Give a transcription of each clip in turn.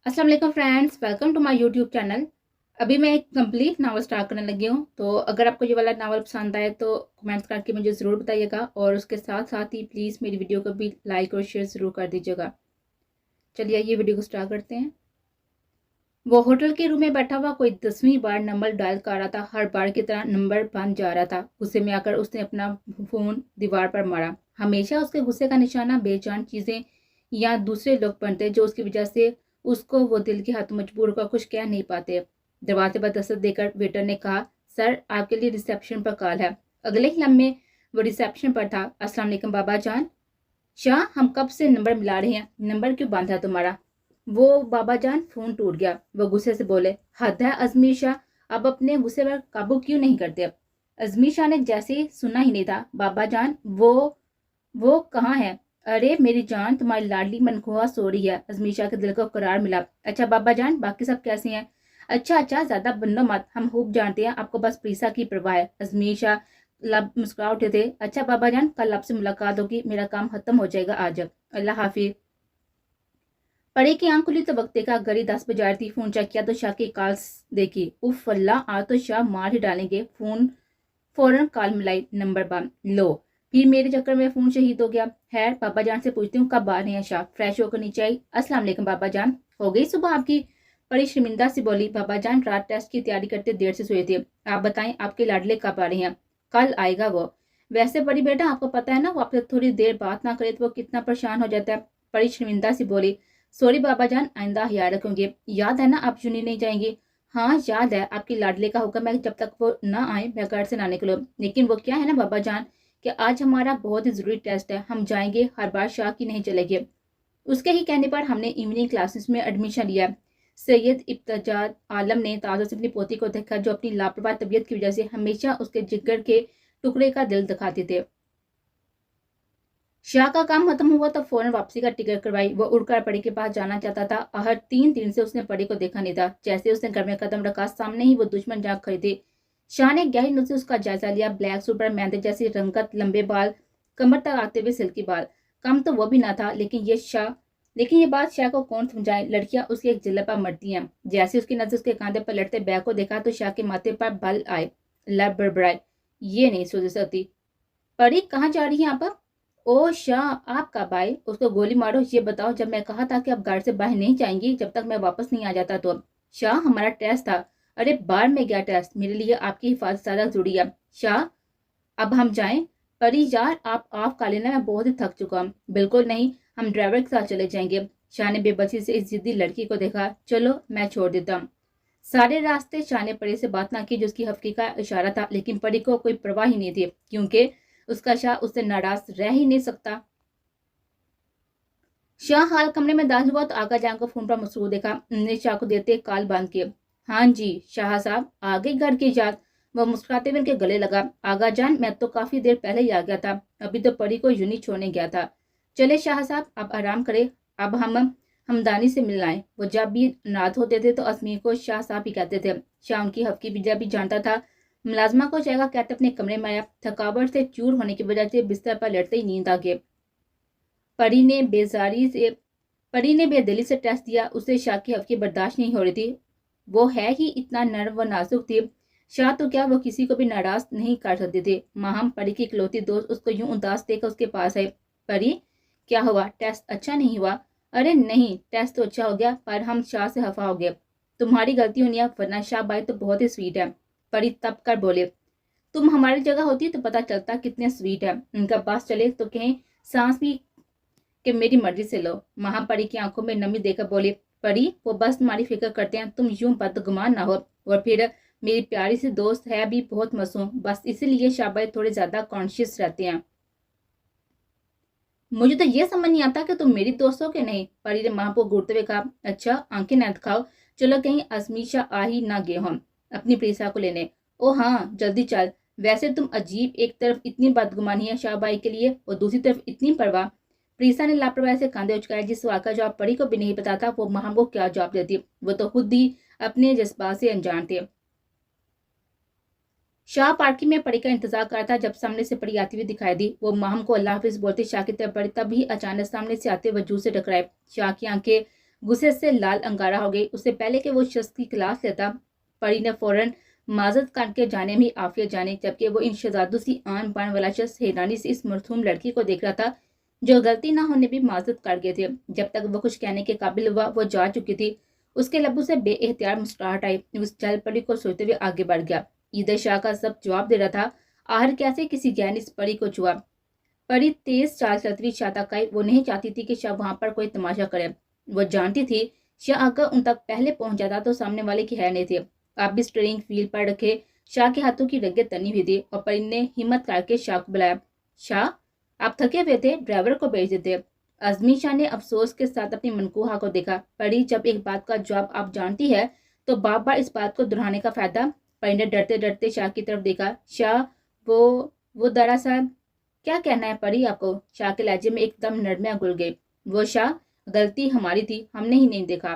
अस्सलाम वालेकुम friends, welcome to my YouTube channel. अभी मैं एक कंप्लीट नावल स्टार्ट करने लगी हूँ। तो अगर आपको ये वाला नावल पसंद आए तो कमेंट्स करके मुझे ज़रूर बताइएगा, और उसके साथ साथ ही प्लीज़ मेरी वीडियो को भी लाइक और शेयर ज़रूर कर दीजिएगा। चलिए ये वीडियो को स्टार्ट करते हैं। वो होटल के रूम में बैठा हुआ कोई 10वीं बार नंबर डायल कर रहा था। हर बार की तरह नंबर बंद जा रहा था। गुस्से में आकर उसने अपना फ़ोन दीवार पर मारा। हमेशा उसके गुस्से का निशाना बेजान चीज़ें या दूसरे लोग बनते जो उसकी वजह से उसको वो दिल के हाथ मजबूर होकर कुछ कह नहीं पाते। दरवाजे पर दस्तक देकर वेटर ने कहा, सर आपके लिए रिसेप्शन पर कॉल है। अगले ही लम्हे वो रिसेप्शन पर था। अस्सलाम वालेकुम बाबा जान। शाह, हम कब से नंबर मिला रहे हैं, नंबर क्यों बंद है तुम्हारा? वो बाबा जान, फोन टूट गया। वो गुस्से से बोले, हद है अजमीर शाह, अब अपने गुस्से पर काबू क्यों नहीं करते? अजमीर शाह ने जैसे सुना ही नहीं था। बाबा जान, वो कहाँ है? अरे मेरी जान, तुम्हारी लाडली मनखुआ सो रही है। अजमीर शाह के दिल को करार मिला। अच्छा बाबा जान, बाकी सब कैसे हैं? अच्छा अच्छा, ज्यादा बनो मत, हम खूब जानते हैं आपको बस प्रीसा की परवाह है। अजमीर शाह लब मुस्कुरा उठे थे। अच्छा बाबा जान, कल आपसे मुलाकात होगी, मेरा काम खत्म हो जाएगा आज। अल्लाह हाफिज। परी की आंख खुली तो वक्त देखा घड़ी 10 बजा रही थी। फोन चेक किया तो शाह की कॉल देखी। उफ अल्लाह, आज तो शाह मार ही डालेंगे। फोन फौरन कॉल मिलाई, नंबर बंद। लो, फिर मेरे चक्कर में फोन शहीद हो गया। खैर बाबा जान से पूछती हूँ कब आ रहे हैं शाह? फ्रेश होकर नीचे आई। अस्सलाम वालेकुम बाबा जान, हो गई सुबह आपकी? परी शर्मिंदा से बोली, बाबा जान रात टेस्ट की तैयारी करते देर से सोए थे। आप बताएं आपके लाडले कब आ रहे हैं? कल आएगा वो। वैसे बड़ी बेटा, आपको पता है ना वो आपसे थोड़ी देर बात ना करे तो वो कितना परेशान हो जाता है। परी शर्मिंदा से बोली, सॉरी बाबा जान, आइंदा ख्याल रखूंगी। याद है ना आप यूनी नहीं जाएंगे? हाँ याद है, आपकी लाडले का हुक्म है जब तक वो ना आए मैं घर से ना निकलो। लेकिन वो क्या है ना बाबा जान, कि आज हमारा बहुत ही जरूरी टेस्ट है, हम जाएंगे, हर बार शाह की नहीं चलेगी। उसके ही कहने पर हमने इवनिंग क्लासेस में एडमिशन लिया। सैयद इब्तजाज आलम ने ताज़ा से अपनी पोती को देखा, जो अपनी लापरवाह तबीयत की वजह से हमेशा उसके जिगर के टुकड़े का दिल दिखाते थे। शाह का काम खत्म हुआ तो फौरन वापसी का टिकट करवाई। वो उड़कर परी के पास जाना चाहता था। हर 3 दिन से उसने परी को देखा नहीं था। जैसे उसने घर में कदम रखा, सामने ही वो दुश्मन जाग खड़ी थी। शाह ने गहरी नजर से उसका जायजा लिया। ब्लैक सूट पर मेहंदी जैसी रंगत, लंबे बाल, कमर तक आते हुए सिल्की बाल। कम तो वो भी ना था, लेकिन ये बात शाह को कौन समझाए? लड़कियां उसकी एक जिले पर मरती हैं। जैसे उसकी नजर उसके कांधे पर लड़ते बैग को देखा तो शाह के माथे पर बल आए। लब बड़बड़ाए, ये नहीं सोच सकती। परी कहाँ जा रही है आप? ओ शाह, आप कब आए? उसको गोली मारो। ये बताओ, जब मैं कहा था कि आप घर से बाहर नहीं जाएंगी जब तक मैं वापस नहीं आ जाता तो? शाह, हमारा टेस्ट था। अरे बाहर में गया टेस्ट, मेरे लिए आपकी हिफाजत ज्यादा जरूरी है। शाह, अब हम जाएं? परी यार, आप ऑफ कर लेना, मैं बहुत ही थक चुका हूँ। बिल्कुल नहीं, हम ड्राइवर के साथ चले जाएंगे। शाह ने बेबसी से इस जिद्दी लड़की को देखा। चलो मैं छोड़ देता हूँ। सारे रास्ते शाह ने परी से बात ना की, जो उसकी हफ्की का इशारा था, लेकिन परी को कोई परवाह ही नहीं थी, क्योंकि उसका शाह उससे नाराज रह ही नहीं सकता। शाह हाल कमरे में दाखिल हुआ तो आगा जान को फोन पर मसरूफ देखा। उन्होंने शाह को देते कॉल बंद किए। हाँ जी शाह साहब, आ गई घर की याद? वह मुस्कुराते हुए उनके गले लगा। आगा जान, मैं तो काफी देर पहले ही आ गया था, अभी तो परी को यूनी छोड़ने गया था। चले शाह साहब, आप आराम करें। अब हम हमदानी से मिल आए। वो जब भी नाराज होते थे तो अजमीर को शाह साहब ही कहते थे। शाह उनकी हफ्की भी जब भी जानता था। मुलाजमा को जाएगा कहते अपने कमरे में आया। थकावट से चूर होने की वजह से बिस्तर पर लेटते ही नींद आ गई। परी ने बेजारी से परी ने बेदिली से टेस्ट दिया। उसे शाह की हफ्की बर्दाश्त नहीं हो रही थी। वो है ही इतना नर्म व नाजुक थी। शाह तो क्या, वो किसी को भी नाराज नहीं कर सकते थे। माहम परी की इकलौती दोस्त उसको यूं उदास देखकर उसके पास आई। परी, क्या हुआ? टेस्ट अच्छा नहीं हुआ? अरे नहीं, टेस्ट तो अच्छा हो गया, पर हम शाह से खफा हो गए। तुम्हारी गलती होनी है, वरना शाह भाई तो बहुत ही स्वीट है। परी तब कर बोले, तुम हमारी जगह होती तो पता चलता कितने स्वीट है। उनका पास चले तो कहें सांस भी कि मेरी मर्जी से लो। महापरी की आंखों में नमी देकर बोले, परी वो बस तुम्हारी फिक्र करते हैं, तुम यूं बदगुमान ना हो। और फिर मेरी प्यारी सी दोस्त है भी बहुत मासूम, बस इसीलिए शाबाश थोड़े ज्यादा कॉन्शियस रहते हैं। मुझे तो ये समझ नहीं आता कि तुम मेरी दोस्त हो कि नहीं। परी ने मां को घूरते हुए कहा। अच्छा आंखें न दिखाओ, चलो कहीं अजमीशा आ ही ना गए हम अपनी प्रीसा को लेने। ओ हाँ जल्दी चल। वैसे तुम अजीब, एक तरफ इतनी बदगुमानी है शाहबाई के लिए और दूसरी तरफ इतनी परवाह। प्रीसा ने लापरवाही से कांधे उचकाए। जिस सवाल का जवाब परी को भी नहीं पता था वो मां को क्या जवाब देती। वो तो खुद ही अपने जज्बात से अनजान थे। शाह पार्किंग में परी का इंतजार कर रहा था। जब सामने से परी आती हुई दिखाई दी, वो माहम को अल्लाह हाफिज बोलते शाह की तरफ बढ़ी, तभी अचानक सामने से आते वजूद से टकराए। शाह की आंखें गुस्से से लाल अंगारा हो गई। उससे पहले कि वो शख्स की क्लास लेता, परी ने फौरन माजरत करके जाने में आफियत जाने, जबकि वो इन शहजादों सी आन बान वाला शख्स हैरानी से इस मरसूम लड़की को देख रहा था जो गलती ना होने भी माजरत कर गए थे। जब तक वो कुछ कहने के काबिल हुआ वो जा चुकी थी। उसके लबों से बेएहतियात मुस्कुराहट आई। उस चल परी को सोचते हुए आगे बढ़ गया। ईदर शाह का सब जवाब दे रहा था। आखिर कैसे किसी ज्ञान इस परी को छुआ। परी तेज चाल चलती हुई शाह तक आई। वो नहीं चाहती थी कि शाह वहां पर कोई तमाशा करे। वो जानती थी शाह अगर उन तक पहले पहुंच जाता तो सामने वाले की है नहीं थे। आप भी स्टीयरिंग व्हील पर रखे शाह के हाथों की रगें तनी हुई थी और परी ने हिम्मत करके शाह को बुलाया। शाह, आप थके हुए थे, ड्राइवर को भेज देते। अजमी शाह ने अफसोस के साथ अपनी मनकूहा को देखा। परी, जब एक बात का जवाब आप जानती है तो बार बार इस बात को दोहराने का फायदा। परी ने डरते डरते शाह की तरफ देखा। शाह, वो दरअसल क्या कहना है परी आपको? शाह के लहजे में एकदम नरमियां घुल गई। वो शाह, गलती हमारी थी, हमने ही नहीं देखा।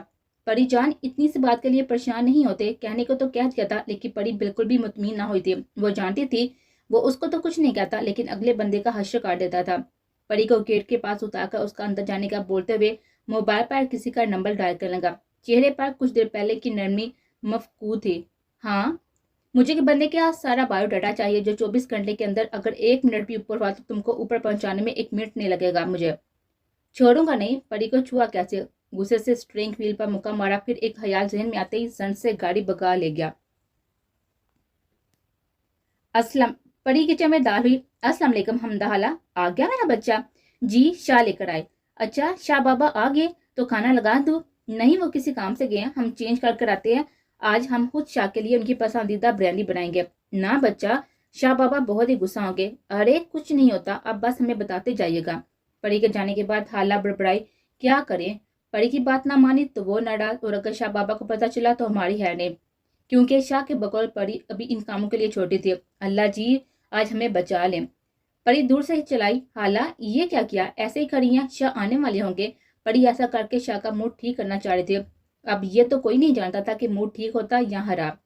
परी जान, इतनी सी बात के लिए परेशान नहीं होते, कहने को तो कह दिया था, लेकिन परी बिल्कुल भी मुतमिन ना हुई थी। वो जानती थी वो उसको तो कुछ नहीं कहता, लेकिन अगले बंदे का हश्र काट देता था। परी को गेट के पास उतारकर उसका अंदर जाने का बोलते हुए मोबाइल पर किसी का नंबर डायल करने लगा। चेहरे पर कुछ देर पहले की नरमी मफकूद थी। हाँ, मुझे के बंदे का सारा बायोडाटा चाहिए जो 24 घंटे के अंदर, अगर 1 मिनट भी ऊपर हुआ तो तुमको ऊपर पहुंचाने में 1 मिनट नहीं लगेगा। मुझे छोड़ूंगा नहीं। परी को छुआ कैसे? गुस्से से स्टीयरिंग व्हील पर मुक्का मारा, फिर एक ख्याल जहन में आते ही जन से गाड़ी भगा ले गया। असलम परी किचन में दाल हुई। अस्सलाम वालेकुम हमदा हाला, आ गया मेरा बच्चा? जी, शाह लेकर आए। अच्छा, शाह बाबा आ गए तो खाना लगा दूं? नहीं, वो किसी काम से गए हैं, हम चेंज कर कर आते हैं। आज हम खुद शाह के लिए उनकी पसंदीदा बिरयानी बनाएंगे। ना बच्चा, शाह बाबा बहुत ही गुस्सा होंगे। अरे कुछ नहीं होता, अब बस हमें बताते जाइएगा। परी के जाने के बाद हाला बड़बड़ाई। क्या करें? परी की बात ना मानी तो वो नाराज, और अगर शाह बाबा को पता चला तो हमारी है नहीं, क्योंकि शाह के बकौल परी अभी इन कामों के लिए छोटी थी। अल्लाह जी आज हमें बचा लें। परी दूर से ही चलाई। हाला, ये क्या किया? ऐसे ही खड़ी हैं, शाह आने वाले होंगे। परी ऐसा करके शाह का मूड ठीक करना चाह रही थी। अब ये तो कोई नहीं जानता था कि मूड ठीक होता या खराब।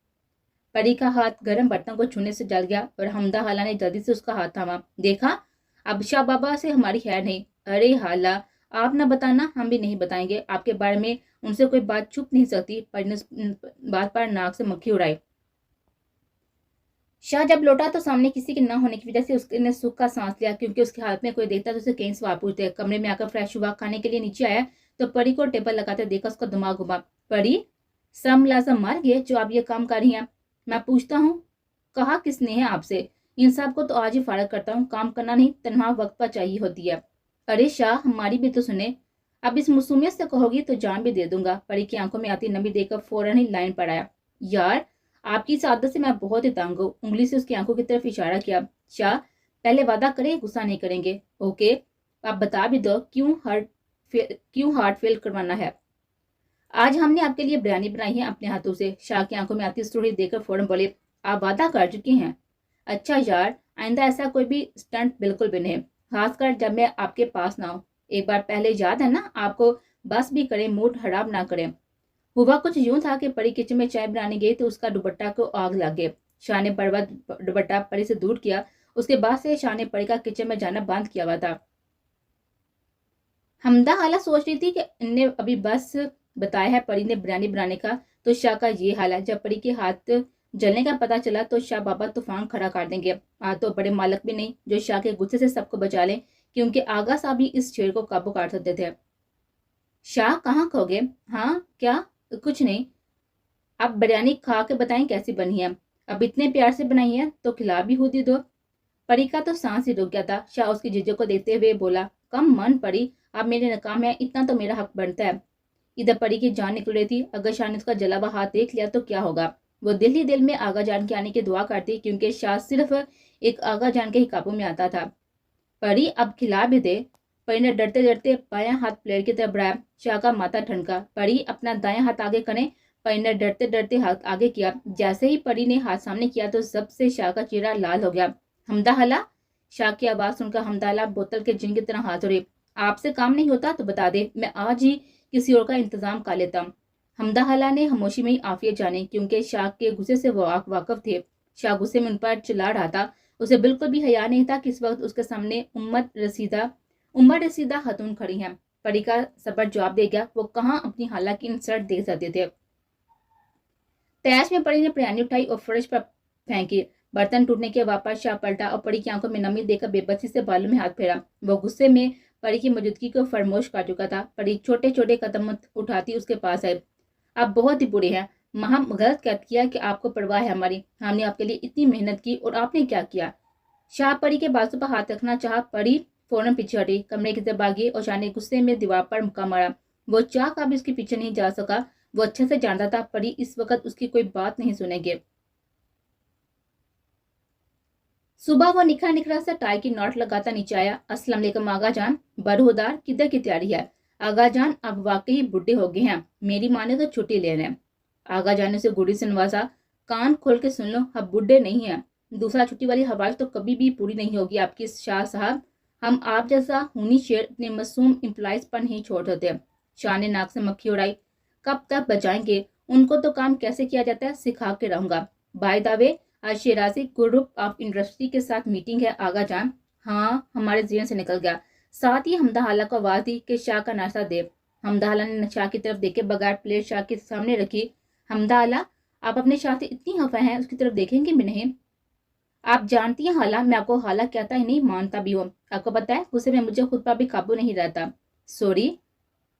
परी का हाथ गर्म बर्तन को छूने से जल गया और हमदा हाला ने जल्दी से उसका हाथ थामा। देखा, अब शाह बाबा से हमारी खैर नहीं। अरे हाला, आप ना बताना, हम भी नहीं बताएंगे। आपके बारे में उनसे कोई बात छुप नहीं सकती। परी ने उस बात पर नाक से मक्खी उड़ाई। शाह जब लौटा तो सामने किसी के न होने की वजह से उसने सुख का सांस लिया, क्योंकि उसके हाथ में कोई देखता तो उसे कई सवाल पूछते। कमरे में आकर फ्रेश हुआ, खाने के लिए नीचे आया तो परी को टेबल लगाते देखा उसका दिमाग घुमा। परी, सब मुलाजम मर गए जो आप ये काम कर रही हैं? मैं पूछता हूँ, कहा किसने है आपसे? इन सब को तो आज ही फारग करता हूँ, काम करना नहीं, तनहा वक्त पर चाहिए होती है। अरे शाह, हमारी भी तो सुने। अब इस मासूमियत से कहोगी तो जान भी दे दूंगा। परी की आंखों में आती नमी देखकर फौरन ही लाइन पर आया। यार, आपकी इस आदत से मैं बहुत ही तंग हूँ। उंगली से उसकी आंखों की तरफ इशारा किया। शाह, पहले वादा करें गुस्सा नहीं करेंगे। ओके, आप बता भी दो क्यों हार्ट फेल करवाना है? आज हमने आपके लिए बिरयानी बनाई है अपने हाथों से। शाह की आंखों में आती स्टोरी देखकर फौरन बोले, आप वादा कर चुकी हैं? अच्छा यार, आइंदा ऐसा कोई भी स्टंट बिल्कुल भी नहीं, खासकर जब मैं आपके पास ना हूँ। एक बार पहले याद है ना आपको? बस भी करें, मूड खराब ना करें। हुआ कुछ यूं था कि परी किचन में चाय बनाने गई तो उसका दुपट्टा को आग लग गई। शाह ने बड़वा दुपट्टा परी से दूर किया। उसके बाद से शाह ने परी का किचन में जाना बंद किया हुआ था। हमदा हाला सोच रही थी कि इनने अभी बस बताया है परी ने बिरयानी बनाने का, तो शाह का ये हाल है। जब परी के हाथ जलने का पता चला तो शाह बाबा तूफान खड़ा कर देंगे। आज तो बड़े मालक भी नहीं जो शाह के गुस्से से सबको बचा लें, क्योंकि आगा साहब भी इस शेर को काबू कर सकते थे। शाह, कहाँ खो गए? हाँ क्या? कुछ नहीं। आप बिरयानी खा के बताएं कैसी बनी है। अब इतने प्यार से बनाई है तो खिला भी खुद ही दो। परी का तो सांस ही रुक गया था। शाह उसकी जीजो को देखते हुए बोला, कम मन परी, आप मेरे नाकाम है, इतना तो मेरा हक बनता है। इधर परी की जान निकल रही थी। अगर शाह ने उसका जला हुआ हाथ देख लिया तो क्या होगा? वो दिल ही दिल में आगा जान के आने की दुआ करती, क्योंकि शाह सिर्फ एक आगा जान के ही काबू में आता था। परी, अब खिला भी दे। परी ने डरते डरते बायां हाथ प्लेट की तरफ बढ़ाया। शाह का माथा ठनका। परी, अपना दायां हाथ आगे करें। परी ने डरते डरते हाथ आगे किया। जैसे ही परी ने हाथ सामने किया तो सबसे शाह का चेहरा लाल हो गया। हमदा हाला? शाह की आवाज सुनकर हमदा हाला बोतल के जिन की तरह हाथ जोड़े। आपसे काम नहीं होता तो बता दे, मैं आज ही किसी और का इंतजाम कर लेता हूँ। हमदा हाला ने खामोशी में ही आफियत जाने, क्योंकि शाह के गुस्से से वो वाकफ थे। शाह गुस्से में उन पर चिल्ला रहा था। उसे बिल्कुल भी हया नहीं था कि इस वक्त उसके सामने उम्र रसीदा खातून खड़ी हैं। پری کا صبر جواب دے گیا، وہ کہاں اپنی خالہ کی انسلٹ دیکھ سکتے تھے۔ تیش میں پری نے بریانی اٹھائی اور فرش پر پھینکی۔ برتن ٹوٹنے کے واپس شاہ پلٹا اور پری کی آنکھوں میں نمی دے کر بے بسی سے بالوں میں ہاتھ پھیرا۔ وہ غصے میں پری کی موجودگی کو فراموش کر چکا تھا۔ پری چھوٹے چھوٹے قدم اٹھاتی اس کے پاس آئی۔ آپ بہت ہی برے ہیں، ہم غلط کہہ کیا کہ آپ کو پرواہ ہے ہماری، ہم نے آپ کے لیے اتنی محنت کی اور آپ نے کیا کیا؟ شاہ پری کے بازو پر ہاتھ رکھنا چاہا، پری فوراً پیچھے ہٹی، کمرے کی طرف بھاگی اور شاہ نے غصے میں دیوار پر مکہ مارا۔ وہ چاہ کر بھی اس کے پیچھے نہیں جا سکا۔ وہ اچھے سے جانتا تھا پری اس وقت اس کی کوئی بات نہیں سنے گے۔ صبح وہ نکھرا نکھرا سا ٹائی کی نوٹ لگاتا نیچے آیا۔ السلام علیکم آغا جان، برہودار کدھر کی تیاری ہے؟ آغا جان اب واقعی بڈھے ہو گئے ہیں، میری ماں نے تو چھٹی لے رہے ہیں۔ آغا جان نے اسے گوڑی سے نوازا، کان کھول کے سن لو، اب بڈھے نہیں ہیں، دوسرا چھٹی والی خواہش تو کبھی بھی پوری نہیں ہوگی آپ کی شاہ صاحب، ہم آپ جیسا خونی شیر اپنے معصوم امپلائز پر نہیں چھوڑ دیتے۔ شاہ نے ناک سے مکھی اڑائی، کب تک بچائیں گے، ان کو تو کام کیسے کیا جاتا ہے سکھا کے رہوں گا۔ بائی دا وے آج شیرازی گروپ آف انڈسٹری کے ساتھ میٹنگ ہے آغا جان۔ ہاں ہمارے ذہن سے نکل گیا۔ ساتھ ہی حمدہ خالہ کو آواز دی کہ شاہ کا ناشتہ دے۔ حمدہ خالہ نے شاہ کی طرف دیکھے بغیر پلیٹ شاہ کے سامنے رکھی۔ حمدہ خالہ آپ اپنے شاہ سے اتنی خفا ہیں، اس کی طرف دیکھیں گے بھی نہیں؟ آپ جانتی ہیں خالہ، میں آپ کو خالہ کہتا ہی نہیں مانتا بھی ہوں، آپ کو پتا ہے غصے میں مجھے خود پر بھی قابو نہیں رہتا۔ سوری۔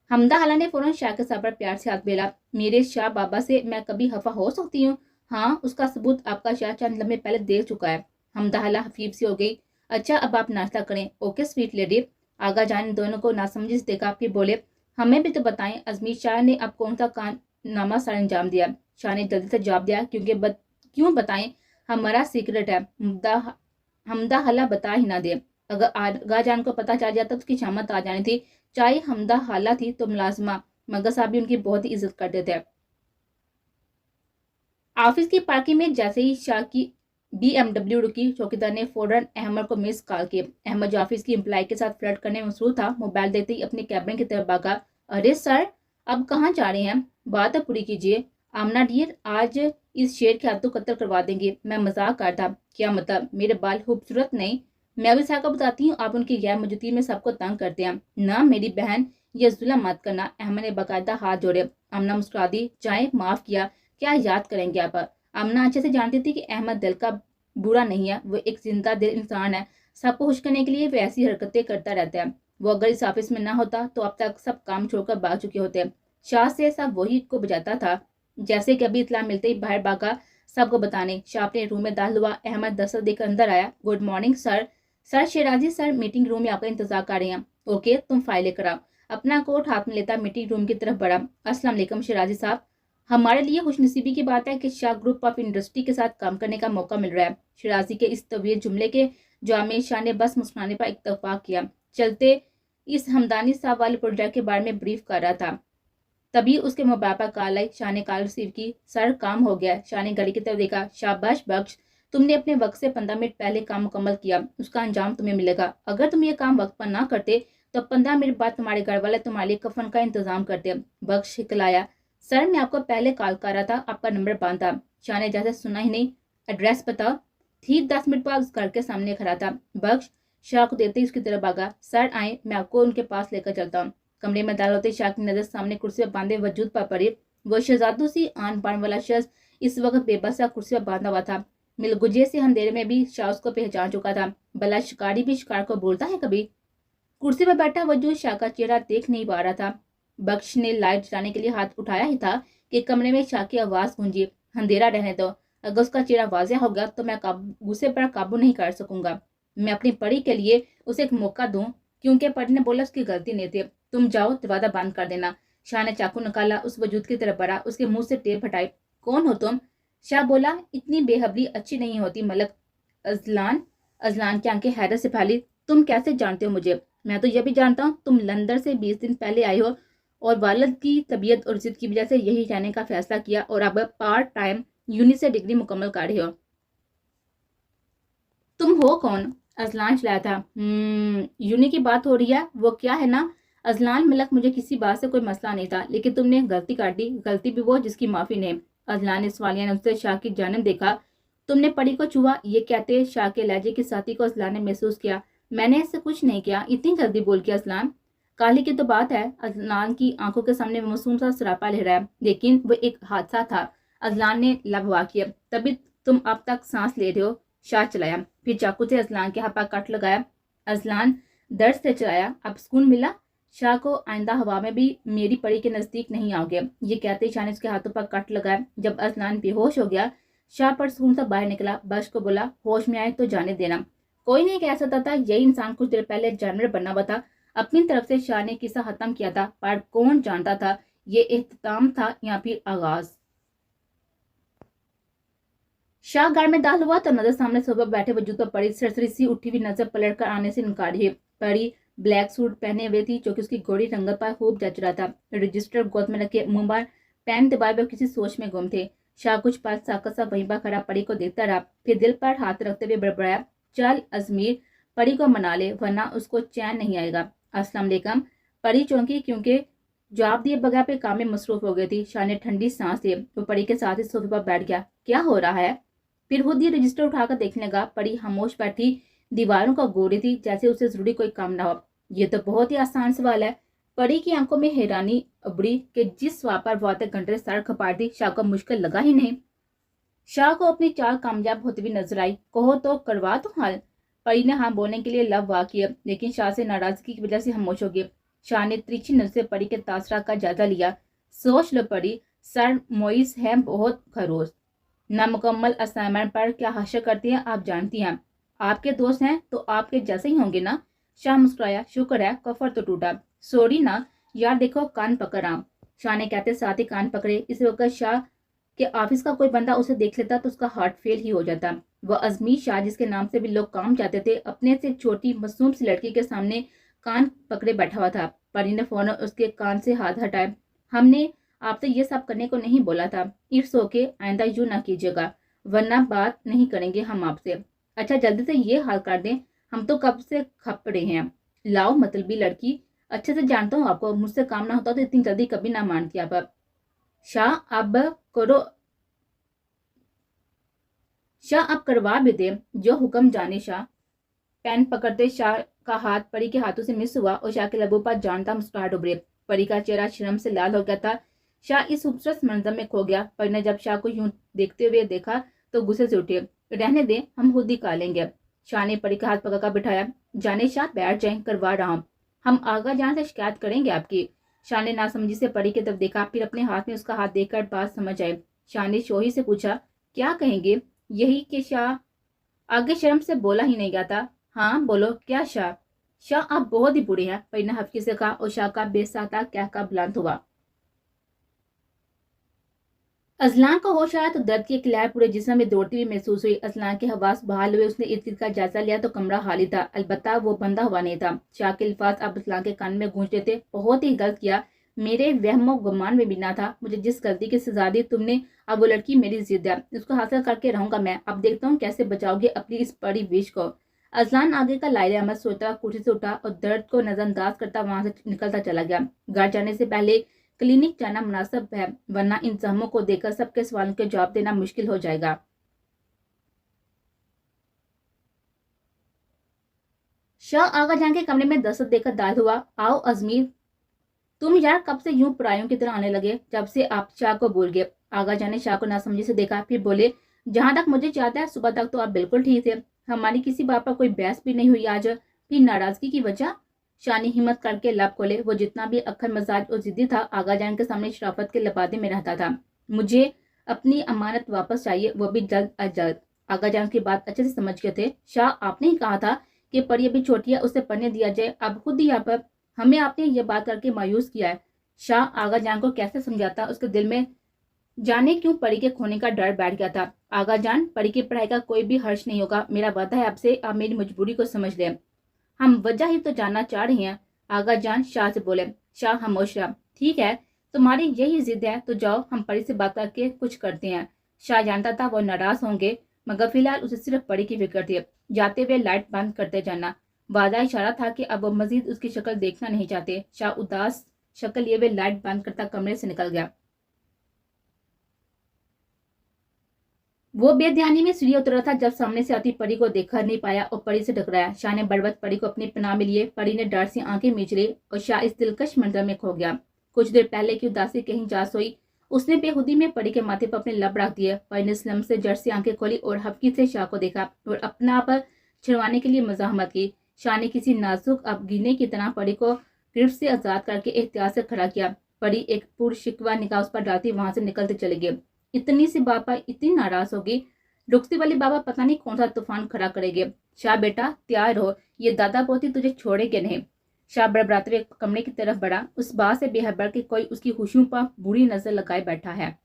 حمدہ خالہ نے فوراً شاہ کے سر پر پیار سے ہاتھ پھیلا۔ میرے شاہ بابا سے میں کبھی خفا ہو سکتی ہوں؟ ہاں اس کا ثبوت آپ کا شاہ چند لمحے پہلے دے چکا ہے۔ حمدہ خالہ حفیظ سی ہو گئی۔ اچھا اب آپ ناشتہ کریں۔ Okay sweet lady. Agha Jan نے دونوں کو ناسمجھی سے دیکھا، پھر بولے ہمیں بھی تو بتائیں ازمیر شاہ نے اب کون سا کارنامہ سر انجام دیا؟ شاہ نے جلدی سے جواب دیا کیوں بتائیں، ہمارا سیکرٹ ہے، حمدہ خالہ بتا ہی نہ دے، اگر آغا جان کو پتا چل جاتا تو اس کی شامت آ جانی تھی۔ چاہے حمدہ خالہ تھی تو ملازمہ، مگر صاحب بھی ان کی بہت ہی عزت کرتے تھے۔ آفس کی پارکنگ میں جیسے ہی شاہ کی بی ایم ڈبلیو رکی، چوکیدار نے فوراً احمد کو مس کال کی۔ احمد جو آفس کی امپلائی کے ساتھ فلرٹ کرنے میں مصروف تھا، موبائل دیتے ہی اپنے کیبن کی طرف بھاگا۔ ارے سر اب کہاں جا رہے ہیں؟ بات اب پوری کیجیے۔ آمنہ ڈیئر آج اس شیر کے ہاتھوں قتل کروا دیں گے، میں مذاق کرتا۔ کیا مطلب؟ میرے بال خوبصورت نہیں؟ میں بھی سر کو بتاتی ہوں، آپ ان کی غیر موجودگی میں سب کو تنگ کرتے ہیں۔ نہ میری بہن، یہ ظلم مت کرنا۔ احمد نے باقاعدہ ہاتھ جوڑے۔ آمنہ مسکرا دی، جائیں معاف کیا، کیا یاد کریں گے آپ؟ آمنہ اچھے سے جانتی تھی کہ احمد دل کا برا نہیں ہے، وہ ایک زندہ دل انسان ہے، سب کو خوش کرنے کے لیے وہ ایسی حرکتیں کرتا رہتا ہے۔ وہ اگر اس آفس میں نہ ہوتا تو اب تک سب کام چھوڑ کر بھاگ چکے ہوتے۔ شاہ سے سب وہی کو بجاتا تھا، جیسے کہ ابھی اطلاع ملتے ہی باہر بھاگا سب کو بتانے۔ شاہ اپنے روم میں داخل ہوا۔ احمد دستک دے کر اندر آیا۔ Good morning sir. Sir Shirazi sir meeting room میں آپ کا انتظار کر رہے ہیں۔ اوکے تم فائل لے کر آؤ۔ اپنا کوٹ ہاتھ میں لیتا میٹنگ روم کی طرف بڑھا۔ السلام علیکم شیرازی صاحب، ہمارے لیے خوش نصیبی کی بات ہے کہ شاہ گروپ آف انڈسٹری کے ساتھ کام کرنے کا موقع مل رہا ہے۔ شیرازی کے اس طویل جملے کے جواب شاہ نے بس مسکرانے پر اتفاق کیا۔ چلتے اس ہمدانی صاحب والے پروجیکٹ کے بارے میں بریف کر رہا تھا، تبھی اس کے موبائل پر کال آئی۔ شاہ نے کال ریسیو کی۔ سر کام ہو گیا۔ شاہ نے گھڑی کی طرف دیکھا۔ شاباش بخش، تم نے اپنے وقت سے 15 منٹ پہلے کام مکمل کیا، اس کا انجام تمہیں ملے گا۔ اگر تم یہ کام وقت پر نہ کرتے تو 15 منٹ بعد تمہارے گھر والے تمہارے لیے کفن کا انتظام کرتے۔ بخش ہکلایا۔ سر میں آپ کو پہلے کال کر رہا تھا، آپ کا نمبر بند تھا۔ شاہ نے جیسے سنا ہی نہیں۔ ایڈریس بتاؤ۔ ٹھیک 10 منٹ بعد اس گھر کے سامنے کھڑا تھا۔ بخش شاہ کو دیتے ہی اس کی طرف بھاگا۔ سر آئیں، میں آپ کو ان کے پاس لے کر چلتا ہوں۔ کمرے میں داخل ہوتے شاہ کی نظر سامنے کرسی پر باندھے وجود پر پڑی۔ وہ شہزادوں سی آن بان والا شخص اس وقت بے بس کرسی پر باندھا ہوا تھا۔ ملگجے سے اندھیرے میں بھی شاہ اس کو پہچان چکا تھا۔ بلا شکاری بھی شکار کو بولتا ہے کبھی؟ کرسی پر بیٹھا وجود شاہ کا چہرہ دیکھ نہیں پا رہا تھا۔ بخش نے لائٹ جلانے کے لیے ہاتھ اٹھایا ہی تھا کہ کمرے میں شاہ کی آواز گونجی، اندھیرا رہنے دو، اگر اس کا چہرہ واضح ہو گیا تو میں غصے پر قابو نہیں کر سکوں گا۔ میں اپنی پری کے لیے اسے ایک موقع دوں، کیونکہ پری نے بولا اس کی غلطی نہیں تھی۔ تم جاؤ، دروازہ بند کر دینا۔ شاہ نے چاقو نکالا، اس وجود کی طرف بڑھا، اس کے منہ سے ٹیپ ہٹائی۔ کون ہو تم؟ شاہ بولا، اتنی بے حبلی اچھی نہیں ہوتی ملک ازلان کی آنکھیں حیرت سے پھیلی۔ تم کیسے جانتے ہو مجھے؟ میں تو یہ بھی جانتا ہوں تم لندن سے 20 دن پہلے آئے ہو اور والد کی طبیعت اور ضد کی وجہ سے یہی رہنے کا فیصلہ کیا اور اب پارٹ ٹائم یونی سے ڈگری مکمل کر رہے ہو۔ تم ہو کون؟ ازلان چلایا تھا۔ یونی کی بات ہو رہی ہے، وہ کیا ہے نا ازلان ملک، مجھے کسی بات سے کوئی مسئلہ نہیں تھا، لیکن تم نے غلطی کر دی، غلطی بھی وہ جس کی معافی نہیں۔ ازلان نے سوالیہ نظر سے شاہ کی جانب دیکھا۔ تم نے پری کو چھوا؟ یہ کہتے شاہ کے لہجے کے ساتھی کو ازلان نے محسوس کیا۔ میں نے ایسے کچھ نہیں کیا، اتنی جلدی بول کیا ازلان؟ काली की तो बात है, अजलान की आंखों के सामने मासूम सा सरापा लहराया, लेकिन वो एक हादसा था। अजलान ने लबवा किया। तभी तुम अब तक सांस ले रहे हो, शाह चलाया। फिर चाकू से अजलान के हाथ पर कट लगाया। अजलान दर्द से चलाया। अब सुकून मिला? शाह को आइंदा हवा में भी मेरी परी के नजदीक नहीं आओगे, ये कहते शाह ने उसके हाथों पर कट लगाया। जब अजलान बेहोश हो गया, शाह पर सुकून सा बाहर निकला। बश को बोला, होश में आए तो जाने देना। कोई नहीं कह सकता था यही इंसान कुछ देर पहले जानवर बनना हुआ था। अपनी तरफ से शाह ने किस्सा खत्म किया था, पर कौन जानता था ये इख्तिताम था या फिर आगाज। शाह घर में दाखिल हुआ तो नजर सामने सोफे बैठे वजूद पर पड़ी सरसरी सी उठी हुई नजर पलट कर आने से इनकार ही। पड़ी ब्लैक सूट पहने हुए थी जो कि उसकी गोरी रंगत पर खूब जच रहा था। रजिस्टर गोद में रखे मुंह पर पेन दबाए हुए किसी सोच में गुम थे। शाह कुछ पल साकत सा वहीं पर खड़ा परी को देखता रहा, फिर दिल पर हाथ रखते हुए बड़बड़ाया, चल अजमीर, परी को मना ले वरना उसको चैन नहीं आएगा। अस्सलाम वालेकुम। परी चौंकी क्योंकि जवाब दिए बगैर पे काम में मसरूफ हो गई थी। शाह ने ठंडी सांस ली। वो परी के साथ ही सोफे पर बैठ गया। क्या हो रहा है? फिर खुद ही रजिस्टर उठाकर देखने लगा। परी खामोश बैठी दीवारों का गोरी थी, जैसे उसे जरूरी कोई काम ना हो। ये तो बहुत ही आसान सवाल है। परी की आंखों में हैरानी उभरी कि जिस सवाल पर वो आधे घंटे सर खपार दी, शाह को मुश्किल लगा ही नहीं। शाह को अपनी चाल कामयाब होती हुई नजर आई। कहो तो करवा तो हाल। परी ने हाँ बोलने के लिए लब वाह किया, लेकिन शाह से नाराजगी की वजह से खामोश हो गई। शाह ने तिरछी नजर से परी के तासरा का जायजा लिया। सोच लो परी, सर मोइस है बहुत खरोश। नामुकम्मल असाइनमेंट पर क्या हासिल करती हैं आप जानती हैं। आपके दोस्त हैं तो आपके जैसे ही होंगे ना। शाह मुस्कुराया। शुक्र है कफर तो टूटा। सॉरी ना यार, देखो कान पकड़ आप। शाह ने कहते साथ ही कान पकड़े। इस वक्त शाह के ऑफिस का कोई बंदा उसे देख लेता तो उसका हार्ट फेल ही हो जाता। वह अजमीर शाह जिसके नाम से भी लोग काम चाहते थे, अपने से छोटी मासूम सी लड़की के सामने कान पकड़े बैठा हुआ था। परी ने फौरन उसके कान से हाथ हटाए। हमने आपसे ये सब करने को नहीं बोला था। इट्स ओके, आइंदा यूं ना कीजिएगा वरना बात नहीं करेंगे हम आपसे। अच्छा जल्दी से ये हाल कर दें, हम तो कब से खप रहे हैं। लाओ मतलबी लड़की, अच्छे से जानता हूँ आपको, मुझसे काम ना होता तो इतनी जल्दी कभी ना मानती आप। शाह अब करो, शाह अब करवा भी दे जो हुक्म जाने शाह। पेन पकड़ते शाह का हाथ परी के हाथों से मिस हुआ और शाह के लबों पर जानता मुस्कुराहट उभरी। परी का चेहरा शर्म से लाल हो गया था। शाह इस खूबसूरत मंजर में खो गया। परी ने जब शाह को यूं देखते हुए देखा तो गुस्से से उठे। रहने दे, हम खुद ही खा लेंगे। शाह ने परी का हाथ पकड़ कर बिठाया। जाने शाह, बैठ जाए, करवा रहा हूँ। हम आगा जान से शिकायत करेंगे आपकी। शाह ने नासमझी से परी की तरफ देखा, फिर अपने हाथ में उसका हाथ देखकर बात समझ आए। शाह ने शोही से पूछा, क्या कहेंगे? यही कि शाह आगे शर्म से बोला ही नहीं जाता। हाँ बोलो, क्या शाह? शाह आप बहुत ही बुरे हैं, परी ने हफ्की से कहा और शाह का बेसाता कहकर बुलंद हुआ। अजलान को होश आया तो दर्द की एक लहर पूरे जिस्म में दौड़ती हुई महसूस हुई। अजलान के हवास बहाल हुए। उसने इर्द गिर्द का जायजा लिया तो कमरा खाली था, अलबत्ता वो बंदा हुआ नहीं था। शाह के अल्फाज अब अजलान के कान में गूंजते थे। बहुत ही गलत किया, मेरे वहमो गुमान में भी ना था। मुझे जिस गलती की सजा दी तुमने, अब वो लड़की मेरी जिद है, उसको हासिल करके रहूंगा मैं। अब देखता हूँ कैसे बचाओगे अपनी इस बड़ी विश को। अजलान आगे का लाइल अहमद सोचता कुर्सी से उठा और दर्द को नजरअंदाज करता वहां से निकलता चला गया। घर जाने से पहले क्लिनिक जाना मुनासिब है, वरना इन जख्मों को देखकर सबके सवालों के जवाब देना मुश्किल हो जाएगा। शाह आगा जान के कमरे में दस्तक देकर दाखिल हुआ। आओ अजमीर, तुम यार कब से यूं परायों की तरह आने लगे? जब से आप शाह को भूल गए। आगा जान ने शाह को नासमझी से देखा, फिर बोले, जहां तक मुझे याद है सुबह तक तो आप बिल्कुल ठीक थे। हमारी किसी बात पर कोई बहस भी नहीं हुई आज, फिर नाराजगी की वजह? शाह ने हिम्मत करके लब खोले। वो जितना भी अक्खर मजाज और जिद्दी था, आगा जान के सामने शराफत के लबादे में रहता था। मुझे अपनी अमानत वापस चाहिए, वो भी जल्द अज जल्द। आगा जान की बात अच्छे से समझ गए थे। शाह आपने ही कहा था कि परी अभी छोटी है, उसे पढ़ने दिया जाए, अब खुद ही आप हमें आपने ये बात करके मायूस किया है। शाह आगा जान को कैसे समझाता, उसके दिल में जाने क्यों परी के खोने का डर बैठ गया था। आगा जान, परी की पढ़ाई का कोई भी हर्ष नहीं होगा, मेरा वादा है आपसे, आप मेरी मजबूरी को समझ लें। हम वजह ही तो जानना चाह रहे हैं। आगा जान शाह से बोले। शाह खामोश रहा। ठीक है, तुम्हारी यही जिद है तो जाओ, हम परी से बात करके कुछ करते हैं। शाह जानता था वो नाराज होंगे, मगर फिलहाल उसे सिर्फ परी की फिक्र थी। जाते हुए लाइट बंद करते जाना। वादा इशारा था कि अब वो मजीद उसकी शक्ल देखना नहीं चाहते। शाह उदास शक्ल लिए हुए लाइट बंद करता कमरे से निकल गया। वो बेध्यानी में सीढ़ी उतरा था जब सामने से आती परी को देखा नहीं पाया और परी से टकराया। शाह ने बड़बड़ परी को अपनी पनाह में लिए। परी ने डर से आंखें मीच ली और शाह इस दिलकश मंजर में खो गया। कुछ देर पहले की उदासी कहीं जा सोई। उसने बेखुदी में परी के माथे पर अपने लब रख दिए। परी ने स्लम से जड़ से आंखें खोली और हफ्की से शाह को देखा और अपना आप छिड़वाने के लिए मजाहमत की। शाह ने किसी नाजुक अबगीने की तरह परी को गिरफ्त से आजाद करके एहतियात से खड़ा किया। परी एक पूर्ण शिकवा निगाह उस पर डालती वहां से निकलते चले गए। इतनी सी बात पर इतनी नाराज होगी। रुखसी वाली बाबा पता नहीं कौन सा तूफान खड़ा करेंगे। शाह बेटा तैयार हो, ये दादा पोती तुझे छोड़ेंगे नहीं। शाह बड़बड़ाते हुए कमरे की तरफ बढ़ा। उस बात से बेखबर कि कोई उसकी खुशियों पर बुरी नजर लगाए बैठा है।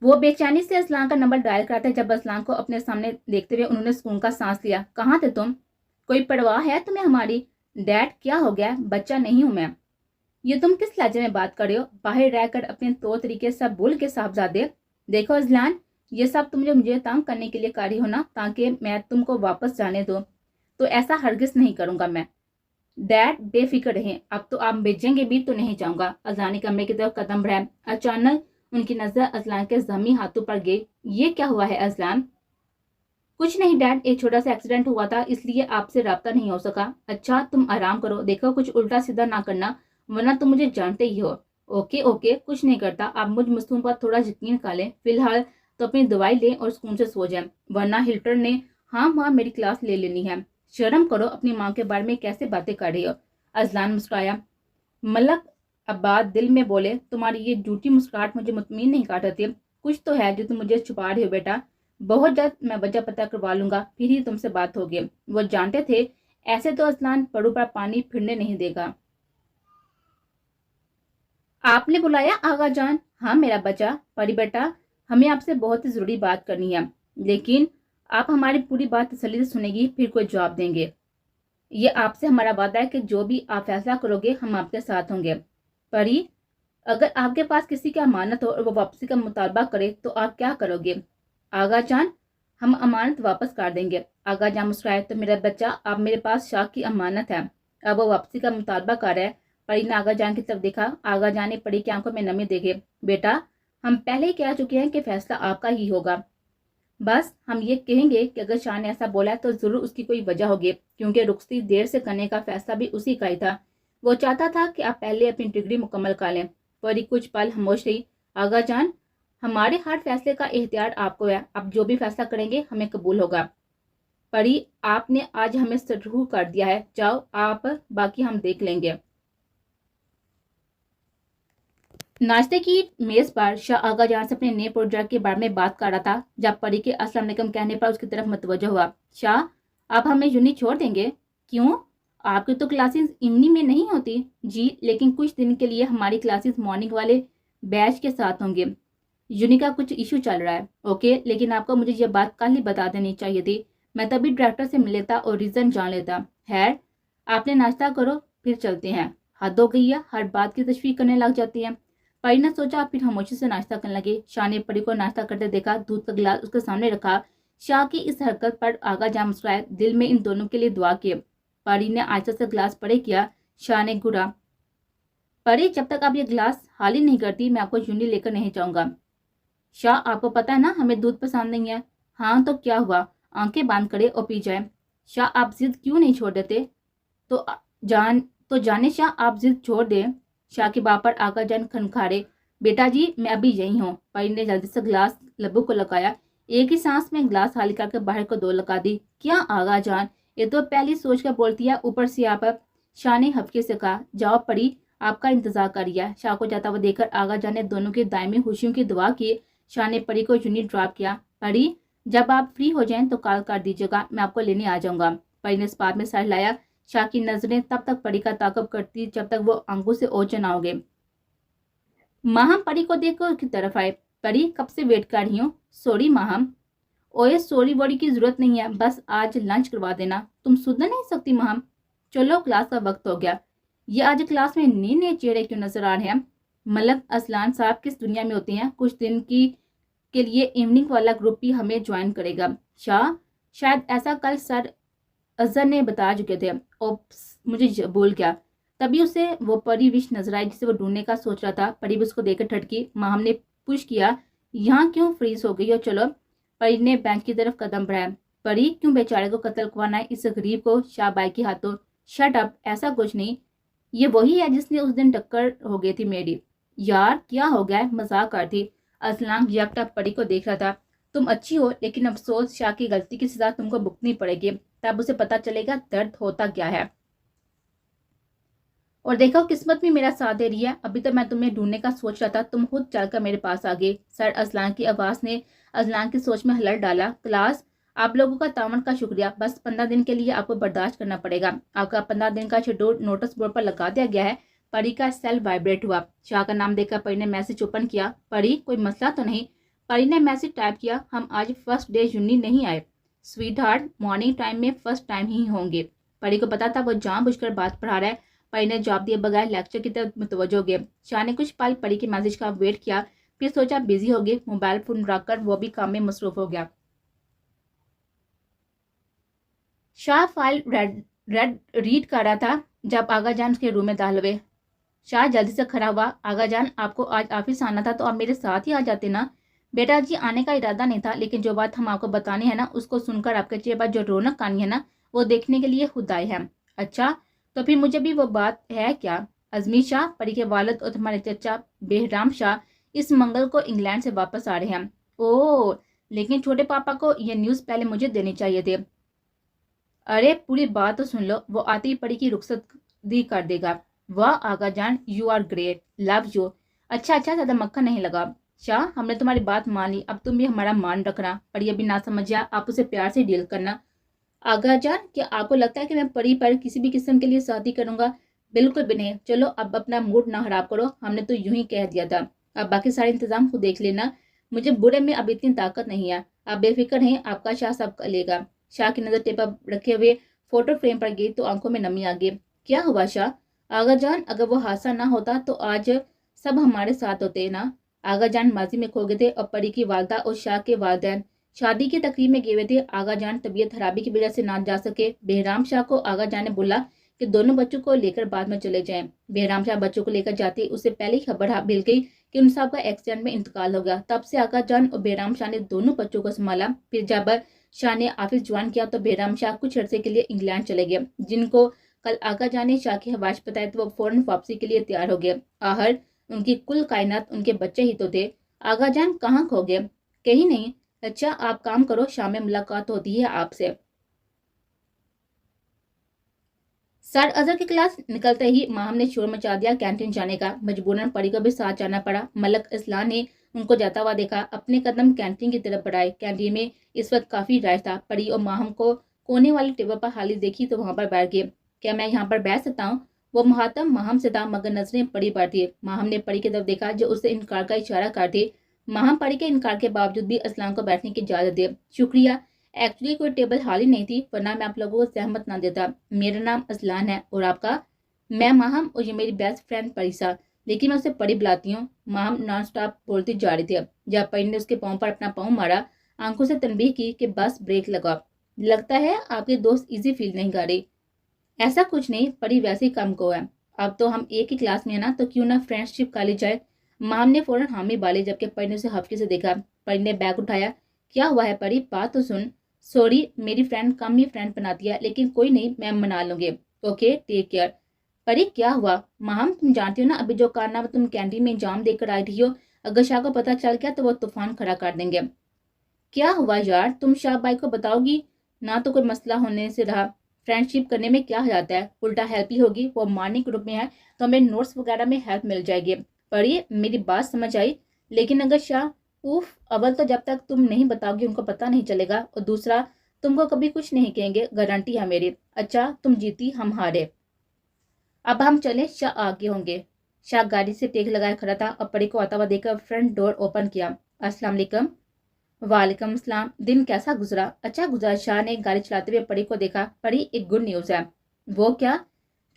वो बेचैनी से असलान का नंबर डायल करते जब असलान को अपने सामने देखते हुए उन्होंने सुकून का सांस लिया। कहाँ थे तुम? कोई परवाह है तुम्हें हमारी? डैड क्या हो गया? बच्चा नहीं हूं मैं। ये तुम किस लहजे में बात कर रहे हो? बाहर रहकर अपने तौर तरीके सब भूल के साहबजादे। देखो अजलान, ये सब तुम मुझे तंग करने के लिए कर रही हो ना, ताकि मैं तुमको वापस जाने दो, तो ऐसा हरगिज नहीं करूंगा मैं। डैड बेफिक्र रहें, अब तो आप भेजेंगे भी तो नहीं जाऊंगा। अजलान कमरे की तरफ कदम बढ़ाए। अचानक उनकी नजर अजलान के जमी हाथों पर गई। ये क्या हुआ है अजलान? कुछ नहीं डैड, एक छोटा सा एक्सीडेंट हुआ था, इसलिए आपसे राब्ता नहीं हो सका। अच्छा तुम आराम करो, देखो कुछ उल्टा सीधा ना करना, वरना तुम मुझे जानते ही हो। ओके ओके, कुछ नहीं करता। आप मुझ मस्तूम पर थोड़ा यकीन कर लें। फिलहाल तो अपनी दवाई लें और सुकून से सो जाएं, वरना हिल्टर ने हाँ वहाँ मेरी क्लास ले लेनी है। शर्म करो, अपनी माँ के बारे में कैसे बातें कर रही हो। अजलान मुस्कुराया। मलक अब्बाद दिल में बोले, तुम्हारी ये झूठी मुस्कुराहट मुझे मुतमीन नहीं काटती। कुछ तो है जो तुम मुझे छुपा रहे हो बेटा। बहुत जल्द मैं वजह पता करवा लूंगा, फिर ही तुमसे बात होगी। वो जानते थे ऐसे तो अजलान पड़ू पर पानी फिरने नहीं देगा। आपने बुलाया आगा जान? हाँ मेरा बच्चा। परी बेटा, हमें आपसे बहुत ही जरूरी बात करनी है, लेकिन आप हमारी पूरी बात तसल्ली से सुनेगी फिर कोई जवाब देंगे। ये आपसे हमारा वादा है कि जो भी आप फैसला करोगे हम आपके साथ होंगे। परी, अगर आपके पास किसी की अमानत हो और वो वापसी का मुतालबा करे तो आप क्या करोगे? आगा जान, हम अमानत वापस कर देंगे। आगा जान मुस्कुराए। तो मेरा बच्चा, आप मेरे पास शाह की अमानत है, अब वो वापसी का मुतालबा कर रहा है। परी ने आगा जान की तरफ देखा। आगा जान ने परी की आंखों में नमी देखे। बेटा, हम पहले ही कह चुके हैं कि फैसला आपका ही होगा। बस हम ये कहेंगे कि अगर शाह ने ऐसा बोला है तो जरूर उसकी कोई वजह होगी, क्योंकि रुखसती देर से करने का फैसला भी उसी का ही था। वो चाहता था कि आप पहले अपनी डिग्री मुकम्मल कर लें। परी कुछ पल खामोश रही। आगा जान, हमारे हर फैसले का इख्तियार आपको है, आप जो भी फैसला करेंगे हमें कबूल होगा। परी, आपने आज हमें सटरूह कर दिया है, जाओ आप, बाकी हम देख लेंगे। नाश्ते की मेज पर शाह आगा जान से अपने नए प्रोजेक्ट के बारे में बात कर रहा था जब परी के अस्सलाम वालेकुम कहने पर उसकी तरफ मुतवज्जो हुआ। शाह, आप हमें यूनी छोड़ देंगे? क्यों, आपकी तो क्लासेस इवनिंग में नहीं होती? जी, लेकिन कुछ दिन के लिए हमारी क्लासेस मॉर्निंग वाले बैच के साथ होंगे। यूनी का कुछ इशू चल रहा है। ओके, लेकिन आपको मुझे ये बात कल ही बता देनी चाहिए थी, मैं तभी डायरेक्टर से मिल लेता और रीजन जान लेता। खैर, आपने नाश्ता करो, फिर चलते हैं। हद हो गई है, हर बात की तशवीर करने लग जाती है। परी ने सोचा, फिर खामोशी से नाश्ता करने लगे। शाह ने परी को नाश्ता करते देखा, दूध का गिलास उसके सामने रखा। शाह की इस हरकत पर आगा जान मुस्कुराए, दिल में इन दोनों के लिए दुआ की। परी ने आयशा से गिलास परे किया। शाह ने घुरा। परी, जब तक आप ये गिलास खाली नहीं करती मैं आपको यूनी लेकर नहीं जाऊंगा। शाह, आपको पता है ना हमें दूध पसंद नहीं है। हाँ तो क्या हुआ, आंखें बंद करे और पी जाए। शाह, आप जिद क्यों नहीं छोड़ देते? तो जाने शाह, आप जिद छोड़ दें। शाह के बाप पर आगा जान खनखारे। बेटा जी, मैं अभी यही हूँ। परी ने जल्दी से गिलास लबों को लगाया। एक ही सांस में गिलास खाली करके बाहर को दो लगा दी। क्या आगा जान, ये तो पहली सोच कर बोलती है, ऊपर से आप। शाह ने हफ्के से कहा। जाओ परी, आपका इंतजार करिए। शाह को जाता हुआ देखकर आगा जान ने दोनों की दायमी खुशियों की दुआ की। शाह ने परी को यूनिट ड्रॉप किया। परी, जब आप फ्री हो जाएं तो कॉल कर दीजिएगा, मैं आपको लेने आ जाऊंगा। परी ने इस बात में सर लाया। शाह की नजरें तब तक परी का ताक़ब करती जब तक वो आंखों से ओझल ना हो गए। माहम परी को देखकर उसकी तरफ आए। परी, कब से वेट कर रही हूँ। सॉरी माहम। ओए, सॉरी वॉरी की जरूरत नहीं है, बस आज लंच करवा देना। तुम सुधर नहीं सकती माहम। चलो, क्लास का वक्त हो गया। ये आज क्लास में नए नए चेहरे क्यों नजर आ रहे हैं? मलक असलान साहब किस दुनिया में होते हैं, कुछ दिन के लिए इवनिंग वाला ग्रुप भी हमें ज्वाइन करेगा। शाह, शायद ऐसा कल सर अजहर ने बता चुके थे। ओप्स, मुझे भूल गया। तभी उसे वो परी विश नजर आई जिसे वो ढूंढने का सोच रहा था। परी भी उसको देखकर ठटकी। माहम ने पुश किया। यहाँ क्यों फ्रीज हो गई हो? चलो। परी ने बैंक की तरफ कदम बढ़ाया। परी, क्यों बेचारे को कत्ल करवाना है, इस गरीब को शाहबाई के हाथों? शट अप, ऐसा कुछ नहीं। ये वही है जिसने उस दिन टक्कर हो गई थी मेरी। यार क्या हो गया है, मजाक कर थी। असलाम यकटा परी को देख रहा था। तुम अच्छी हो, लेकिन अफसोस, शाह की गलती की सजा तुमको भुगतनी पड़ेगी। तब उसे पता चलेगा दर्द होता क्या है। और देखो, किस्मत भी मेरा साथ दे रही है। अभी तो मैं तुम्हें ढूंढने का सोच रहा था, तुम खुद चलकर मेरे पास आ गए। सर अजलान की आवाज ने अजलान की सोच में हलट डाला। क्लास, आप लोगों का तावन का शुक्रिया। बस 15 दिन के लिए आपको बर्दाश्त करना पड़ेगा। आपका 15 दिन का शेड्यूल नोटिस बोर्ड पर लगा दिया गया है। परी का सेल वाइब्रेट हुआ। शाह का नाम देखकर परी ने मैसेज ओपन किया। परी, कोई मसला तो नहीं? परी ने मैसेज टाइप किया। हम आज फर्स्ट डे यूनि नहीं आए स्वीट हार्ट, मॉर्निंग टाइम में फर्स्ट टाइम ही होंगे। परी को पता था वो जानबूझकर बात पढ़ा रहा है। परी ने जवाब दिए बगैर लेक्चर की तरफ मुतवज्जो हो गए। शाह ने कुछ पल परी के मैसेज का वेट किया, फिर सोचा बिजी हो गए। मोबाइल फोन रखकर वो भी काम में मसरूफ हो गया। शाह फाइल रेड रीड कर रहा था जब आगा जान उसके रूम में दाखिल हुए। शाह जल्दी से खड़ा हुआ। आगा जान, आपको आज ऑफिस आना था तो आप मेरे साथ ही आ जाते ना। बेटा जी, आने का इरादा नहीं था, लेकिन जो बात हम आपको बतानी है ना, उसको सुनकर आपके चेहरे पर जो रौनक आनी है ना, वो देखने के लिए खुद आए हैं। अच्छा, तो फिर मुझे भी वो बात है क्या? अजमी शाह, परी के वालिद और तुम्हारे चचा बेहराम शाह इस मंगल को इंग्लैंड से वापस आ रहे हैं। ओह, लेकिन छोटे पापा को ये न्यूज़ पहले मुझे देनी चाहिए थे। अरे पूरी बात तो सुन लो, वो आते ही परी की रुखसत दी कर देगा। वाह आगा जान, you are great, love you. अच्छा अच्छा, ज्यादा मक्खन नहीं लगा। शाह, हमने तुम्हारी बात मान ली, अब तुम भी हमारा मान रखना। परी अभी ना समझिया, आप उसे प्यार से डील करना। आगा जान, क्या आपको लगता है कि मैं परी पर किसी भी किस्म के लिए शादी करूंगा? बिल्कुल भी नहीं। चलो अब अपना मूड ना खराब करो, हमने तो यूं ही कह दिया था। अब बाकी सारे इंतजाम खुद देख लेना। मुझे बुरे में अब इतनी ताकत नहीं है। आप बेफिक्र नहीं, आपका शाह सब कर लेगा। शाह की नजर टेप पर रखे हुए फोटो फ्रेम पर गई तो आंखों में नमी आ गई। क्या हुआ शाह? आगा जान, अगर वो हादसा ना होता तो आज सब हमारे साथ होते ना। आगा जान माजी में खो गए थे और परी की वालदा और शाह के वालदैन शादी की तकरीब में गए हुए थे। आगा जान तबीयत खराबी की वजह से ना जा सके। बेहराम शाह को आगा जान ने बोला कि दोनों बच्चों को लेकर बाद में चले जाएं। बेहराम शाह बच्चों को लेकर जाते उससे पहले ही खबर मिल गई कि उन साहब का एक्सीडेंट में इंतकाल हो गया। तब से आगा जान और बेहराम शाह ने दोनों बच्चों को संभाला। फिर जब शाह ने ऑफिस ज्वाइन किया तो बेहराम शाह कुछ अरसे के लिए इंग्लैंड चले गए। जिनको कल आगा जान ने शाह की हवाश बताया तो वो फौरन वापसी के लिए तैयार हो गए। आहर उनकी कुल कायनात उनके बच्चे ही तो थे। आगा जान कहाँ खो गए? कहीं नहीं। अच्छा, आप काम करो, शाम में मुलाकात होती है आपसे। सर अजहर की क्लास निकलते ही माहम ने शोर मचा दिया कैंटीन जाने का। मजबूरन परी को भी साथ जाना पड़ा। मलक इस्लान ने उनको जाता हुआ देखा, अपने कदम कैंटीन की तरफ बढ़ाए। कैंटीन में इस वक्त काफी रश था। परी और माहम को कोने वाली टेबल पर हाली देखी तो वहां पर बैठ गए। क्या मैं यहाँ पर बैठ सकता हूँ? वो मुहातम माहम से था, मगर नजरें परी पर थी। माहम ने परी की तरफ देखा जो उससे इनकार का इशारा करती। माहम परी के इनकार के बावजूद भी असलाम को बैठने की इजाजत दे। शुक्रिया, एक्चुअली कोई टेबल खाली नहीं थी, वरना मैं आप लोगों को सहमत ना देता। मेरा नाम असलान है और आपका? मैं माहम और ये मेरी बेस्ट फ्रेंड परिसा, लेकिन मैं उसे परी बुलाती हूँ। माहम नॉन स्टॉप बोलती जा रही थी। जब परी ने उसके पाँव पर अपना पाँव मारा, आंखों से तनबीह की कि बस ब्रेक लगा। लगता है आपके दोस्त इजी फील नहीं कर रही। ऐसा कुछ नहीं, परी वैसे ही कम को है। अब तो हम एक ही क्लास में है ना, तो क्यों ना फ्रेंडशिप कर ली जाए। माम ने फौरन हामी बाली, जबकि परी ने उसे हफ्के से देखा। परी ने बैग उठाया। क्या हुआ है परी, बात तो सुन। सॉरी, मेरी फ्रेंड कम ही फ्रेंड बनाती है, लेकिन कोई नहीं, मैं मना लूंगी। Okay, take care. परी क्या हुआ? माम, तुम जानती हो ना अभी जो कारनामा तुम कैंटीन में इंजाम देकर आई थी हो, अगर शाह को पता चल गया तो वो तूफान खड़ा कर देंगे। क्या हुआ यार, तुम शाह भाई को बताओगी ना? तो कोई मसला होने से रहा। फ्रेंडशिप करने में क्या जाता है, उल्टा हेल्प ही होगी। वो मॉर्निंग ग्रुप में है तो हमें नोट्स वगैरह में हेल्प मिल जाएगी। पढ़िए, मेरी बात समझ आई। लेकिन अगर शाह, उफ, अव्वल तो जब तक तुम नहीं बताओगी उनको पता नहीं चलेगा, और दूसरा तुमको कभी कुछ नहीं कहेंगे, गारंटी है मेरी। अच्छा, तुम जीती हम हारे। अब हम चले, शाह आगे होंगे। शाह गाड़ी से टेक लगाए खड़ा था और परी को आता हुआ देखकर फ्रंट डोर ओपन किया। अस्सलाम वालेकुम। वालेकुम सलाम। दिन कैसा गुजरा? अच्छा गुजरा। शाह ने गाड़ी चलाते हुए परी को देखा। परी, एक गुड न्यूज़ है। वो क्या?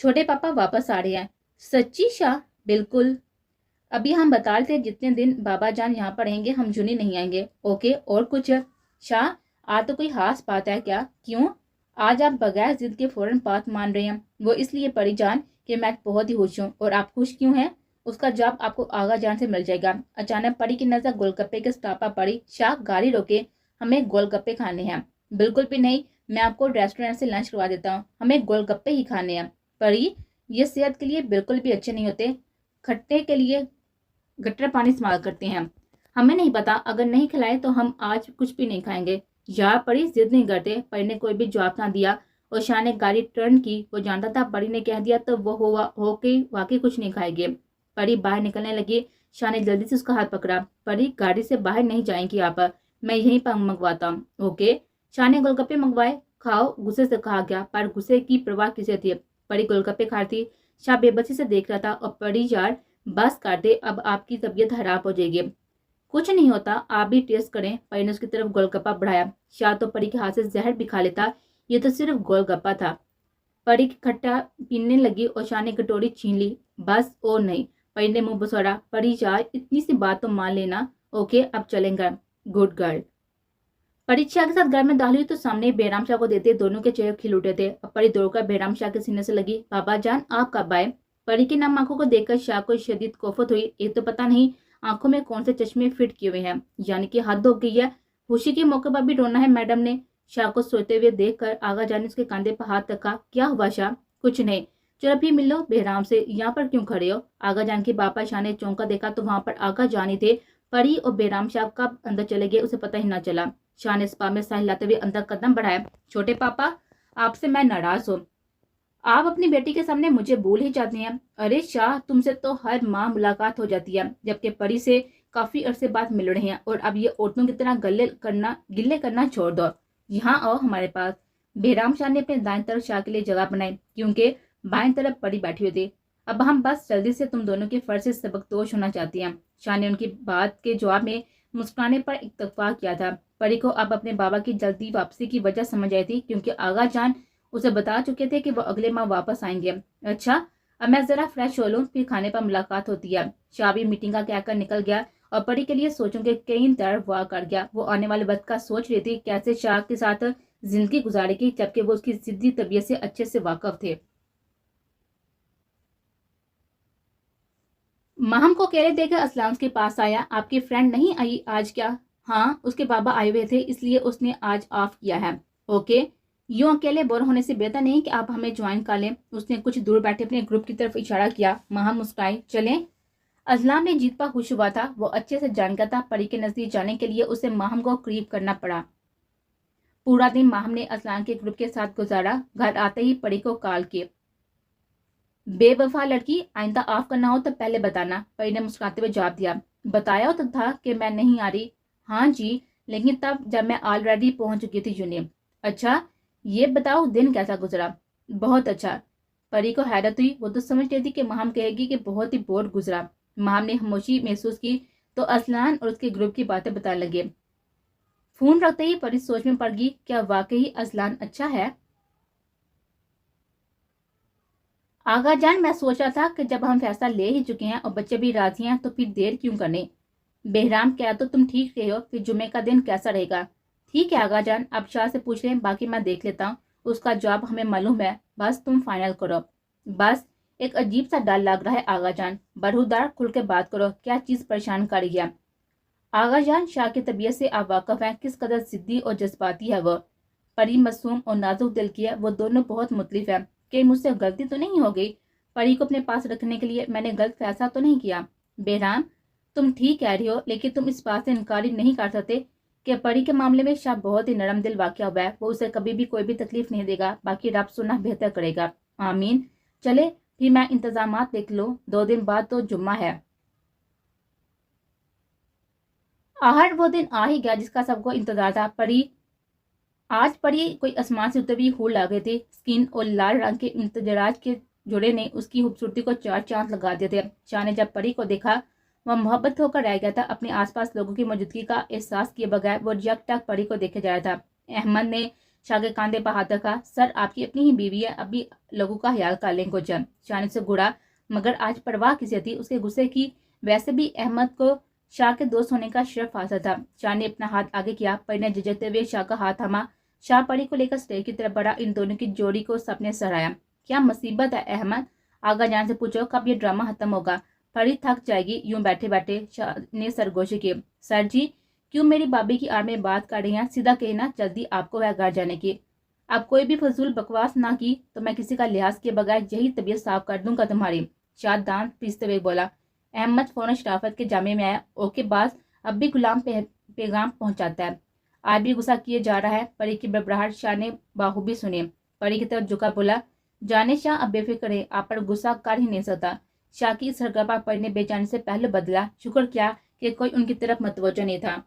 छोटे पापा वापस आ रहे हैं। सच्ची शाह? बिल्कुल। अभी हम बता रहे थे जितने दिन बाबा जान यहाँ पर रहेंगे हम यूं ही नहीं आएंगे। ओके, और कुछ? शाह, आज तो कोई खास बात है क्या? क्यों? आज आप बगैर जिद के फौरन बात मान रहे हैं। वो इसलिए परी जान कि मैं बहुत ही खुश हूँ। और आप खुश क्यों हैं? اس کا جواب آپ کو آغا جان سے مل جائے گا۔ اچانک پری کی نظر گول گپے کے اسٹاپ پر پڑی۔ شاہ گاڑی روکے، ہمیں گول گپے کھانے ہیں۔ بالکل بھی نہیں، میں آپ کو ریسٹورینٹ سے لنچ کروا دیتا ہوں، ہمیں گول گپے ہی کھانے ہیں۔ پری، یہ صحت کے لیے بالکل بھی اچھے نہیں ہوتے، کھٹے کے لیے گٹر پانی استعمال کرتے ہیں۔ ہمیں نہیں پتا، اگر نہیں کھلائے تو ہم آج کچھ بھی نہیں کھائیں گے۔ یار پری ضد نہیں کرتے۔ پری نے کوئی بھی جواب نہ دیا اور شاہ نے گاڑی ٹرن کی۔ وہ جانتا تھا پری نے کہہ دیا تو وہ ہو کے واقعی کچھ نہیں کھائے گے۔ پری باہر نکلنے لگی۔ شاہ نے جلدی سے اس کا ہاتھ پکڑا۔ پری، گاڑی سے باہر نہیں جائیں گی آپ، میں یہیں پر منگواتا ہوں، اوکے؟ شاہ نے گول گپے منگوائے۔ کھاؤ، غصے سے کہا گیا، پر غصے کی پرواہ کسے تھی؟ پری گول گپے کھاتی۔ شاہ بے بسی سے دیکھ رہا تھا۔ اور پری، یار بس کر دے، اب آپ کی طبیعت خراب ہو جائے گی۔ کچھ نہیں ہوتا، آپ بھی ٹیسٹ کریں۔ پری نے اس کی طرف گول گپا بڑھایا۔ شاہ تو پری کے ہاتھ سے زہر بھی کھا لیتا، یہ تو صرف گول گپا تھا۔ پری کھٹا پینے لگی اور شاہ نے کٹوری چھین لی۔ بس اور نہیں۔ پری نے منہ بسوڑا۔ پری یار اتنی سی بات تو مان لینا، اوکے اب چلیں گے، گڈ گرل۔ پری شاہ کے ساتھ گھر میں داخل ہوئی تو سامنے بہرام شاہ کو دیتے دونوں کے چہرے کھل اٹھے تھے۔ اور پری دوڑ کر بہرام شاہ کے سینے سے لگی۔ بابا جان آپ کب آئے؟ پری کی نم آنکھوں کو دیکھ کر شاہ کو شدید کوفت ہوئی۔ ایک تو پتہ نہیں آنکھوں میں کون سے چشمے فٹ کیے ہوئے ہیں، یعنی کہ حد ہو گئی ہے، خوشی کے موقع پر بھی رونا ہے میڈم نے۔ شاہ کو سوتے ہوئے دیکھ کر آغا جان نے اس کے کاندھے پر ہاتھ رکھا۔ کیا ہوا شاہ؟ کچھ نہیں، چلو بھی مل لو بہرام سے، یہاں پر کیوں کھڑے ہو؟ آغا جان کے باپا شاہ نے چونکا دیکھا تو وہاں پر آغا جان ہی تھے۔ پری اور بہرام شاہ کب اندر چلے گئے اسے پتہ ہی نہ چلا۔ شاہ نے سپا میں سہ ہلاتے ہوئے اندر قدم بڑھایا۔ چھوٹے پاپا، آپ سے میں ناراض ہوں، آپ اپنی بیٹی کے سامنے مجھے بھول ہی جاتے ہیں۔ ارے شاہ، تم سے تو ہر ماہ ملاقات ہو جاتی ہے، جبکہ پری سے کافی عرصے بعد مل رہے ہیں، اور اب یہ عورتوں کی طرح گلے کرنا چھوڑ دو، یہاں آؤ ہمارے پاس۔ بہرام شاہ نے اپنے دائیں طرف شاہ کے لیے جگہ بنائی، کیونکہ بائیں طرف پری بیٹھی ہوئی تھی۔ اب ہم بس جلدی سے تم دونوں کے فرض سے سبکدوش ہونا چاہتی ہیں۔ شاہ نے ان کی بات کے جواب میں مسکرانے پر اکتفا کیا تھا۔ پری کو اب اپنے بابا کی جلدی واپسی کی وجہ سمجھ آئی تھی، کیونکہ آغا جان اسے بتا چکے تھے کہ وہ اگلے ماہ واپس آئیں گے۔ اچھا، اب میں ذرا فریش ہو لوں، پھر کھانے پر ملاقات ہوتی ہے۔ شاہ بھی میٹنگ کا کہہ کر نکل گیا اور پری کے لیے سوچوں کے کئی طرف ہوا کر گیا۔ وہ آنے والے وقت کا سوچ رہی تھی، کیسے شاہ کے ساتھ زندگی گزارے گی، جبکہ وہ اس کی ضدی طبیعت سے اچھے سے واقف تھے۔ ماہم کو اکیلے دیکھ کر اسلام کے پاس آیا۔ آپ کی فرینڈ نہیں آئی آج کیا؟ ہاں، اس کے بابا آئے ہوئے تھے، اس لیے اس نے آج آف کیا ہے۔ اوکے، یوں اکیلے بور ہونے سے بہتر نہیں کہ آپ ہمیں جوائن کر لیں۔ اس نے کچھ دور بیٹھے اپنے گروپ کی طرف اشارہ کیا۔ ماہم مسکرائی۔ چلیں؟ اسلام نے جیت پر خوش ہوا تھا، وہ اچھے سے جان گیا تھا پری کے نزدیک جانے کے لیے اسے ماہم کو قریب کرنا پڑا۔ پورا دن ماہم نے اسلام کے گروپ کے ساتھ گزارا۔ گھر آتے ہی پری کو کال کی۔ بے وفا لڑکی، آئندہ آف کرنا ہو تو پہلے بتانا، پری نے مسکراتے ہوئے جواب دیا۔ بتایا تو تھا کہ میں نہیں آ رہی۔ ہاں جی، لیکن تب جب میں آلریڈی پہنچ چکی تھی یونین۔ اچھا، یہ بتاؤ دن کیسا گزرا؟ بہت اچھا۔ پری کو حیرت ہوئی، وہ تو سمجھ رہی تھی کہ ماہم کہے گی کہ بہت ہی بور گزرا۔ ماہم نے خاموشی محسوس کی تو اسلان اور اس کے گروپ کی باتیں بتانے لگے۔ فون رکھتے ہی پری سوچ میں پڑ گئی، کیا واقعی اسلان اچھا ہے؟ آغا جان، میں سوچ رہا تھا کہ جب ہم فیصلہ لے ہی چکے ہیں اور بچے بھی راضی ہیں تو پھر دیر کیوں کرنے؟ بہرام، کیا تو تم ٹھیک رہے ہو؟ پھر جمعے کا دن کیسا رہے گا؟ ٹھیک ہے آغا جان، اب شاہ سے پوچھ لیں، باقی میں دیکھ لیتا ہوں، اس کا جواب ہمیں معلوم ہے، بس تم فائنل کرو۔ بس ایک عجیب سا ڈر لگ رہا ہے آغا جان، برہودار کھل کے بات کرو، کیا چیز پریشان کر رہی ہے؟ آغا جان، شاہ کی طبیعت سے آپ واقف ہیں، کس قدر ضدی اور جذباتی ہے وہ۔ پری معصوم اور نازک دل کی ہے، وہ دونوں بہت مختلف ہیں۔ کہ مجھ سے غلطی تو نہیں ہو گئی؟ پری کو اپنے پاس رکھنے کے لیے میں نے غلط فیصلہ تو نہیں کیا؟ بہرام، تم ٹھیک کہہ رہی ہو، لیکن تم اس بات سے انکار نہیں کر سکتے کہ پری کے معاملے میں شاہ بہت ہی نرم دل واقع ہوا ہے، وہ اسے کبھی بھی کوئی بھی تکلیف نہیں دے گا، باقی رب سننا بہتر کرے گا۔ آمین۔ چلے پھر میں انتظامات دیکھ لوں، 2 دن بعد تو جمعہ ہے۔ آہر وہ دن آ ہی گیا جس کا سب کو انتظار تھا۔ آج پری کوئی آسمان سے اتری ہوئی پھول لا گئی تھی۔ سکن اور لال رنگ کے امتزاج کے جوڑے نے اس کی خوبصورتی کو 4 چاند لگا دیے تھے۔ شاہ نے جب پری کو دیکھا وہ محبت ہو کر رہ گیا تھا، اپنے آس پاس لوگوں کی موجودگی کا احساس کیے بغیر وہ یک ٹک پری کو دیکھے جا رہا تھا۔ احمد نے شاہ کے کاندھے پر ہاتھ رکھا۔ سر، آپ کی اپنی ہی بیوی ہے، ابھی لوگوں کا خیال کر لیں کچھ۔ شاہ نے اسے گھوڑا، مگر آج پرواہ کسے تھی اس کے غصے کی؟ ویسے بھی احمد کو شاہ کے دوست ہونے کا شرف حاصل تھا۔ شاہ نے اپنا ہاتھ آگے کیا، پری نے جھجکتے ہوئے شاہ کا ہاتھ تھاما۔ شاہ پری کو لے کر اسٹیج کی طرف بڑھا، ان دونوں کی جوڑی کو سب نے سراہا۔ کیا مصیبت ہے احمد؟ آغا جان سے پوچھو کب یہ ڈرامہ ختم ہوگا؟ परी थक जाएगी यूं बैठे बैठे। शाह ने सरगोशी की। सर जी क्यों मेरी भाभी की आड़ में बात कर रही हैं, सीधा कहना जल्दी आपको है घर जाने की। आप कोई भी फजूल बकवास ना की तो मैं किसी का लिहाज के बगैर यही तबीयत साफ कर दूंगा तुम्हारी। शाह दांत पीसते हुए बोला। अहमद फौरन शराफत के जामे में आया। ओके बास, अब भी गुलाम पैगाम पहुंचाता है। आज भी गुस्सा किए जा रहा है। परी की बड़बड़ाहट शाह ने बाखूबी सुनी। परी की तरफ झुका बोला, जाने शाह अब बेफिक्र है, आप पर गुस्सा कर ही नहीं सकता। शाह की इस हरकत पर परी ने बेचैनी से पहले बदला। शुक्र किया कि कोई उनकी तरफ मतवज्जो नहीं था।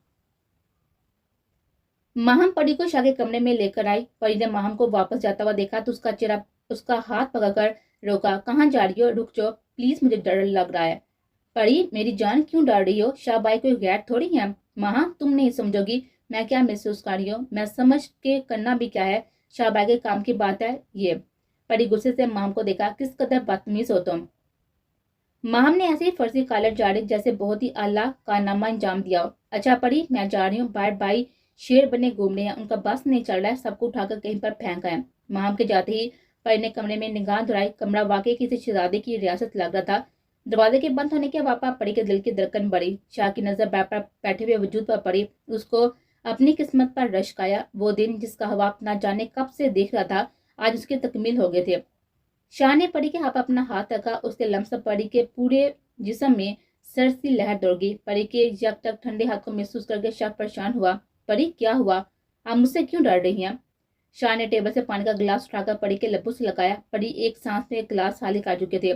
माहम परी को शाह के कमरे में लेकर आई। परी ने माहम को वापस जाता हुआ देखा तो उसका हाथ पकड़कर रोका। कहाँ जा रही हो, रुक जाओ प्लीज, मुझे डर लग रहा है। परी मेरी जान क्यों डर रही हो, शाहबाई कोई गैर थोड़ी है। माँ तुम नहीं समझोगी मैं क्या महसूस कर रही हूँ, मैं समझ के करना भी क्या है, शाहबाई के काम की बात है ये। परी गुस्से से माम को देखा, किस कदर बदतमीज हो तुम। माम ने ऐसे ही फर्जी कॉलर जारी जैसे बहुत ही आला कारनामा अंजाम दिया। अच्छा परी मैं जा रही हूँ, बाहर भाई शेर बने घूम रहे हैं, उनका बस नहीं चल रहा है, सबको उठाकर कहीं पर फेंका है। माम के जाते ही परी ने कमरे में निगाह दौड़ाई। कमरा वाकई किसी शहजादे की रियासत लग रहा था। दरवाजे के बंद होने के वापा परी के दिल की धड़कन बढ़ी। शाह की नजर बैठे हुए वजूद पर पड़ी। उसको अपनी किस्मत पर रश्क आया। वो दिन जिसका हवा न जाने कब से देख रहा था आज उसके तकमील हो गए थे। शाह ने परी के हाथ अपना हाथ रखा। उसके लम्स परी के पूरे जिस्म में सर्द सी लहर दौड़ गई। परी के यकटक ठंडे हाथ को महसूस करके शाह परेशान हुआ। परी क्या हुआ, आप मुझसे क्यों डर रही हैं। शाह ने टेबल से पानी का गिलास उठाकर परी के लब्बों से लगाया। परी एक सांस में गिलास खाली कर चुके थे।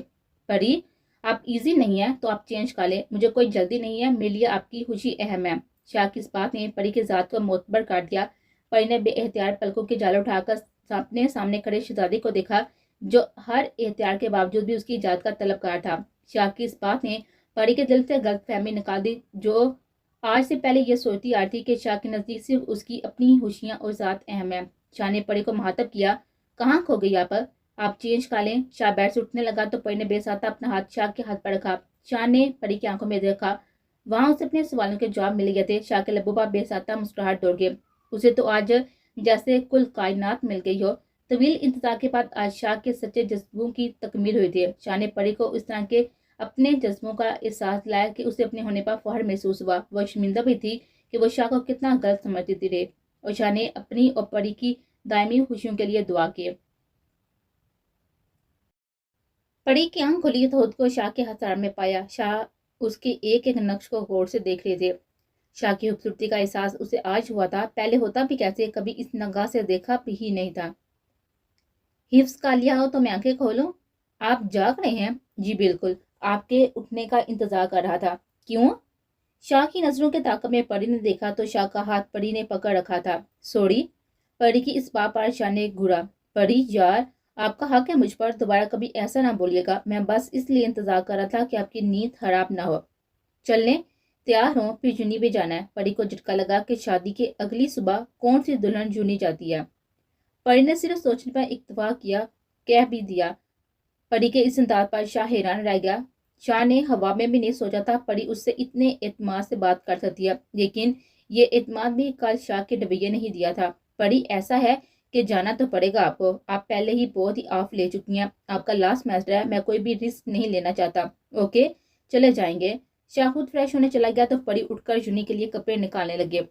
परी आप इजी नहीं है तो आप चेंज कर ले, मुझे कोई जल्दी नहीं है, मेरे लिए आपकी खुशी अहम है। शाह की इस बात ने परी के जात को मोतबर कर दिया। परी ने बेएहतियात पलकों की जाल उठाकर अपने सामने खड़े शहजादे को देखा जो हर एहतियात के बावजूद भी उसकी इजाजत का तलबगार था। शाह की इस बात ने परी के दिल से गलतफहमी निकाल दी जो आज से पहले यह सोचती आ रही थी कि शाह के नजदीक सिर्फ उसकी अपनी खुशियां और जात अहम है। शाह ने परी को मुहातब किया, कहाँ खो गई आप चेंज कर लें। शाह बैठ से उठने लगा तो परी ने बेसाता अपना हाथ शाह के हाथ पर रखा। शाह ने परी की आंखों में देखा, वहां उसे अपने सवालों के जवाब मिल गए थे। शाह के लबों पर बेसाता मुस्कुराहट दौड़ गई। उसे तो आज जैसे कुल कायनात मिल गई हो। तवील इंतजार के बाद आज शाह के सच्चे जज्बों की तकमील हुई थी। शाह ने परी को इस तरह के अपने जज्बों का एहसास लाया कि उसे अपने होने पर फौहर महसूस हुआ। वह शर्मिंदा भी थी कि वो शाह को कितना गलत समझती रही। और शाह ने अपनी और परी की दायमी खुशियों के लिए दुआ की। परी की आंख खुली तो खुद को शाह के हथार में पाया। शाह उसके एक एक नक्श को गौर से देख रहे थे। शाह की खूबसूरती का एहसास उसे आज हुआ था, पहले होता भी कैसे, कभी इस निगाह से देखा भी ही नहीं था। हिफ्स का लिया हो तो मैं आंखें खोलूं, आप जाग रहे हैं। जी बिल्कुल, आपके उठने का इंतजार कर रहा था। क्यों। शाह की नजरों के ताक़ब में परी ने देखा तो शाह का हाथ परी ने पकड़ रखा था। सॉरी। परी की इस बात पर शाह ने घूरा। परी यार आपका हक है मुझ पर, दोबारा कभी ऐसा ना बोलिएगा, मैं बस इसलिए इंतजार कर रहा था कि आपकी नींद खराब ना हो। चलने तैयार हो, फिर जुनी भी जाना है। परी को झटका लगा कि शादी के अगली सुबह कौन सी दुल्हन जुनी जाती है। परी ने सिर्फ सोचने पर इक्तफा किया, कह भी दिया। परी के इस अंदाज पर शाह हैरान रह गया। शाह ने हवा में भी नहीं सोचा था परी उससे इतने एतमाद से बात कर सकती है, लेकिन ये एतमाद भी कल शाह के रवैये नहीं दिया था। परी ऐसा है कि जाना तो पड़ेगा आपको, आप पहले ही बहुत ही ऑफ ले चुकी हैं, आपका लास्ट मैच है, मैं कोई भी रिस्क नहीं लेना चाहता। ओके चले जाएंगे। शाह खुद फ्रेश होने चला गया तो परी उठकर जुनी के लिए कपड़े निकालने लगे।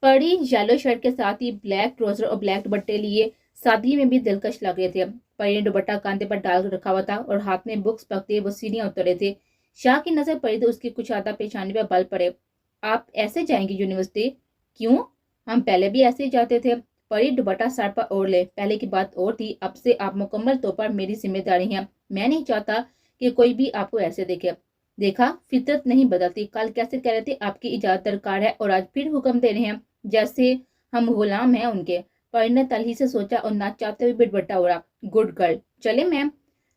परी येलो शर्ट के साथ ही ब्लैक ट्राउजर और ब्लैक दुपट्टे लिए सादगी में भी दिलकश लग रहे थे। परी ने दुपट्टा कांधे पर डाल रखा हुआ था और हाथ में बुक्स पकड़े वो सीढ़ियां उतर रहे थे। शाह की नजर पड़ी तो उसकी कुछ आधा पेशानी पर बल पड़े। आप ऐसे जाएंगे यूनिवर्सिटी। क्यों, हम पहले भी ऐसे ही जाते थे। परी दुपट्टा सर पर ओढ़ ले, पहले की बात और थी, अब से आप मुकम्मल तौर पर मेरी जिम्मेदारी हैं। मैं नहीं चाहता कि कोई भी आपको ऐसे देखे। देखा फितरत नहीं बदलती, कल कैसे कह रहे थे आपकी इजाजत दरकार है और आज फिर हुक्म दे रहे हैं जैसे हम गुलाम हैं उनके। परी ने तलही से सोचा और ना चाहते हुए बिटबट्टा उड़ा। गुड गर्ल, चले मैम।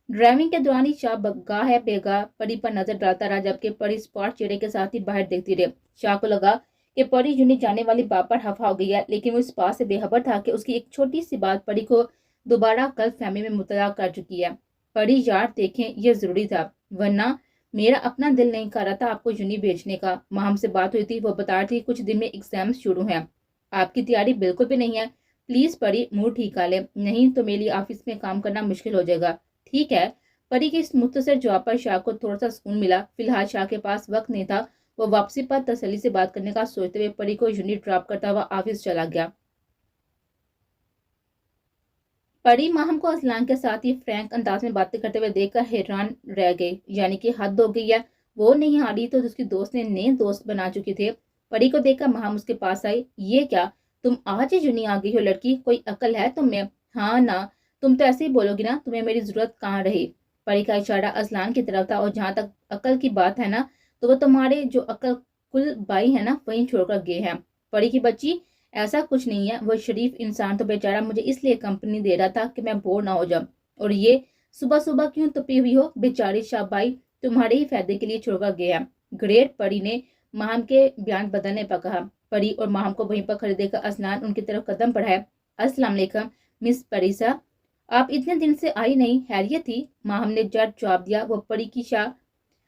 ड्राइविंग के दौरान ही शाह गाह है बेगाह परी पर नजर डालता रहा, जबकि परी स्पॉट चेहरे के साथ ही बाहर देखती रही। शाह को लगा कि परी यूनी जाने वाली बात पर हफा हो गई है, लेकिन वो इस बात से बेखबर था कि उसकी एक छोटी सी बात परी को दोबारा गलतफहमी में मुब्तला कर चुकी है। परी यार देखें ये जरूरी था, वरना मेरा अपना दिल नहीं कर रहा था आपको यूनी भेजने का। माँ हमसे बात हुई थी, वो बता रही थी कुछ दिन में एग्जाम शुरू हैं, आपकी तैयारी बिल्कुल भी नहीं है। प्लीज परी मूड ठीक कर ले, नहीं तो मेरे लिए ऑफिस में काम करना मुश्किल हो जाएगा। ठीक है परी के इस मुख्तसर जवाब पर शाह को थोड़ा सा सुकून मिला। फिलहाल शाह के पास वक्त नहीं था। वो वापसी पर तसल्ली से बात करने का सोचते हुए परी को यूनिट ड्रॉप करता हुआ ऑफिस चला गया। परी माहम को असलान के साथ ही फ्रैंक अंदाज में बातें करते हुए देखकर हैरान रह गई। यानी कि हद हो गई है, वो नहीं आ रही तो उसकी दोस्त ने नए दोस्त बना चुके थे। परी को देखकर माहम उसके पास आई। ये क्या, तुम आज ही यूनी आ गई हो लड़की, कोई अकल है तुम में? हाँ ना, तुम तो ऐसे ही बोलोगी ना, तुम्हें मेरी जरूरत कहाँ रही। परी का इशारा असलान की तरफ था, और जहाँ तक अकल की बात है ना, तो वो तुम्हारे जो अकल कुल बाई है ना वहीं छोड़कर गए हैं। परी की बच्ची, ऐसा कुछ नहीं है, वो शरीफ इंसान तो बेचारा मुझे इसलिए कंपनी दे रहा था कि मैं बोर ना हो जाऊं। और ये सुबह सुबह क्यों तपी हुई हो? बेचारी शाबाई तुम्हारे ही फायदे के लिए छोड़कर गया। ग्रेट, परी ने माहम के बयान बदलने पर कहा। परी और माहम को वहीं पर खड़े देखकर असलान उनकी तरफ कदम बढ़ाया। अस्सलाम वालेकुम मिस परीसा, आप इतने दिन से आई नहीं, हैरियत थी? माहम ने झट जवाब दिया। वो परी की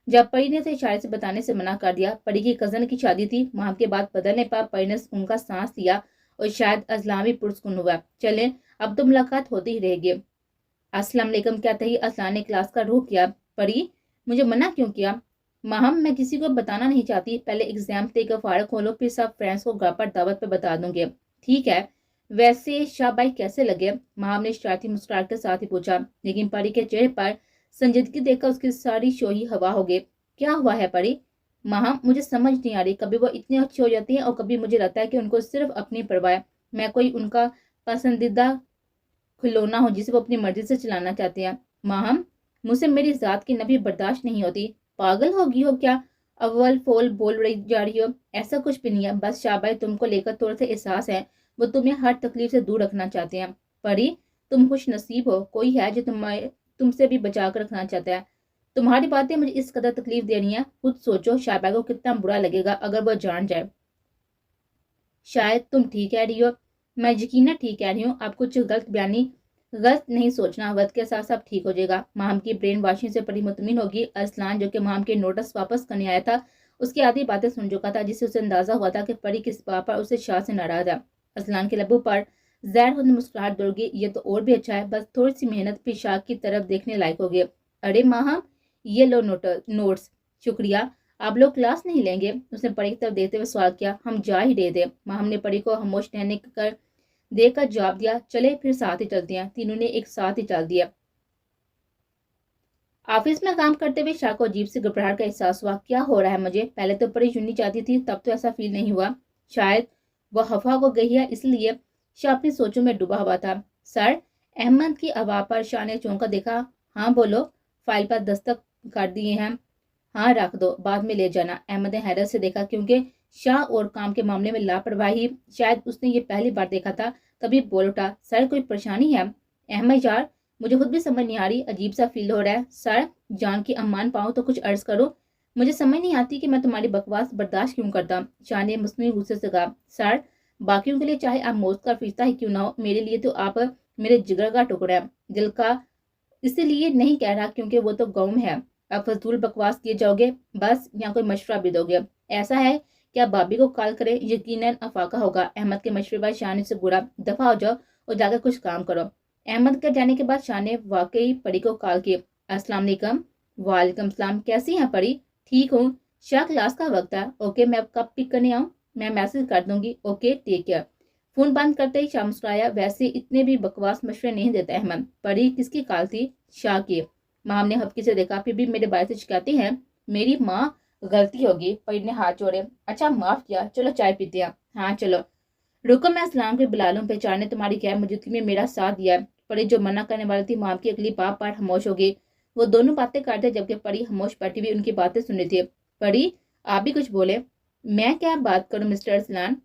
जब परी ने उसे इशारे से बताने से मना कर दिया। परी की कजन की शादी थी। माह के बाद बदलने पर परी ने उनका सांस लिया और शायद असलाम भी पुरस्कुन हुआ। चले, अब तो मुलाकात होती ही रहेगी। अस्सलाम वालेकुम कहते ही असलाम ने क्लास का रुख किया। परी, मुझे मना क्यों किया? माहम, मैं किसी को बताना नहीं चाहती, पहले एग्जाम देकर फारग हो लो, फिर सब फ्रेंड्स को घर पर दावत पे बता दूंगी। ठीक है, वैसे शाहबाई कैसे लगे? माहम ने शरारती मुस्कुराहट के साथ ही पूछा। लेकिन परी के चेहरे पर संजीदगी देखकर उसकी सारी शोही हवा हो गई। क्या हुआ है परी? माहम, मुझे समझ नहीं आ रही, कभी वो इतनी अच्छी हो जाती है और कभी मुझे लगता है कि उनको सिर्फ अपनी परवाह है। मैं कोई उनका पसंदीदा खिलौना हूँ जिसे वो अपनी मर्जी से चलाना चाहते हैं। माहम, मुझसे मेरी जात की नफी बर्दाश्त नहीं होती। पागल होगी हो क्या? अव्वल फोल बोल रही जा रही हो। ऐसा कुछ भी नहीं है, बस शाबाई तुमको लेकर थोड़े से एहसास है, वो तुम्हें हर तकलीफ से दूर रखना चाहते हैं। परी, तुम खुश नसीब हो, कोई है जो तुमसे भी बचा कर रखना चाहता है। तुम्हारी बातें मुझे इस कदर तकलीफ दे रही हैं, खुद सोचो शाबाई को कितना बुरा लगेगा अगर वो जान जाए। शायद तुम ठीक कह रही हो, मैं यकीनन ठीक कह रही हूँ। आप कुछ गलत नहीं सोचना, वक्त के साथ सब ठीक हो जाएगा। माहम की ब्रेन वॉशिंग से बड़ी मुतमिन होगी। असलान, जो कि माहम के नोटिस वापस करने आया था, उसकी आधी बातें सुन चुका था, जिससे उसे अंदाजा हुआ था कि परी किस बात पर उसे शाह से नाराज है। असलान के लबों पर जहर खुद मुस्कुराहट दौड़ गई। ये तो और भी अच्छा है, बस थोड़ी सी मेहनत भी शाह की तरफ देखने लायक होगी। अरे माहम, ये लो नोट्स। शुक्रिया, आप लोग क्लास नहीं लेंगे? उसने परी की तरफ देखते हुए सवाल किया। हम जा ही रहे थे। माहम ने परी को खामोश रहने कर देकर जवाब दिया। चले फिर साथ ही चलते हैं। तीनों ने एक साथ ही चल दिया। ऑफिस में काम करते हुए शाह को अजीब सी घबराहट का एहसास हुआ। क्या हो रहा है मुझे? पहले तो परी चुननी चाहती थी, तब तो ऐसा फील नहीं हुआ। शायद वह हवा हो गई है, इसलिए शाह अपनी सोचों में डूबा हुआ था। सर, अहमद की आवाज पर शाह ने चौंका देखा। हाँ बोलो। फाइल पर दस्तक कर दिए हैं। हाँ रख दो, बाद में ले जाना। अहमद ने हैरत से देखा, क्योंकि शाह और काम के मामले में लापरवाही शायद उसने ये पहली बार देखा था। तभी बोल उठा, सर कोई परेशानी है? अहमद यार, मुझे खुद भी समझ नहीं आ रही, अजीब सा फील हो रहा है। सर, जान की अम्मान पाऊँ तो कुछ अर्ज करो। मुझे समझ नहीं आती कि मैं तुम्हारी बकवास बर्दाश्त क्यों करता। शाह ने मुस्लिम गुस्से से कहा। सर, बाकियों के लिए चाहे आप मौत का फरिश्ता ही क्यों ना हो, मेरे लिए तो आप मेरे जिगर का टुकड़ा है, दिल का। इसलिए नहीं कह रहा क्योंकि वो तो गौम है। अब फजूल बकवास किए जाओगे बस, या कोई मशवरा भी दोगे? ऐसा है कि आप भाभी को कॉल करें, यकीनन अफाका होगा। अहमद के मशवरे पर शाह ने से बुरा, दफा हो जाओ और जाकर कुछ काम करो। अहमद के जाने के बाद शाह ने वाकई परी को कॉल की। अस्सलाम वालेकुम। वालेकुम सलाम, कैसी हैं परी? ठीक हूँ। शाह, क्लास का वक्त है। ओके, मैं अब कब पिक करने आऊँ? मैं मैसेज कर दूंगी। Okay, take care. फोन बंद करते ही शाह मुस्कुराया। वैसे इतने भी बकवास मशवरे नहीं देता अहमद। परी, किसकी कॉल थी? शाह की। माम ने हफ्की से देखा। फिर भी मेरे बारे से शिकायतें हैं? मेरी माँ, गलती होगी। परी ने हाथ जोड़े। अच्छा, माफ किया, चलो चाय पीते हैं। हाँ चलो। रुको, मैं इस्लाम के बिलालों बेचारे ने तुम्हारी गैर मौजूदगी में मेरा साथ दिया। परी, जो मना करने वाली थी, माम की अगली बात पर खामोश हो गई। वो दोनों बातें करते जबकि परी खामोश बैठी हुई उनकी बातें सुन रही थी। परी, आप भी कुछ बोले। मैं क्या बात करूं मिस्टर असलान?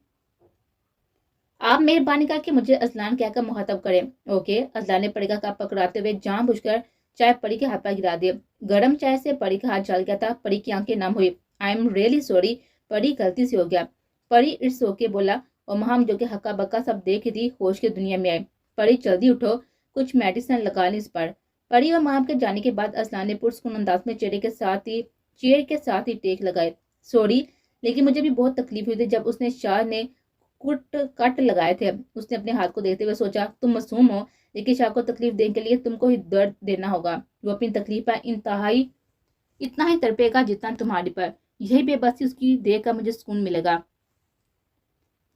आप मेहरबानी करके मुझे असलान कहकर मुखातब करें। ओके। असलान ने परी का कप पकड़ाते हुए जानबूझकर चाय परी के हाथ पर गिरा दिया। गर्म चाय से परी का हाथ जल गया था। परी की आंखें नम हुई। आई एम रियली सॉरी परी, गलती से हो गया। परी इट्स ओके बोला, और महाम जो कि हक्का बक्का सब देख रही थी, होश की दुनिया में आई। परी, जल्दी उठो, कुछ मेडिसिन लगा ली इस पर। परी और महाम के जाने के बाद असलान ने पुरस्कुन अंदाज में चेयर के साथ ही टेक लगाए। सॉरी, लेकिन मुझे भी बहुत तकलीफ हुई थी जब उसने शाह ने कट लगाए थे। उसने अपने हाथ को देखते हुए सोचा, तुम मासूम हो, लेकिन शाह को तकलीफ देने के लिए तुमको ही दर्द देना होगा। वो अपनी तकलीफ पर इतना ही तड़पेगा जितना तुम्हारी पर। यही बेबसी उसकी देख कर मुझे सुकून मिलेगा।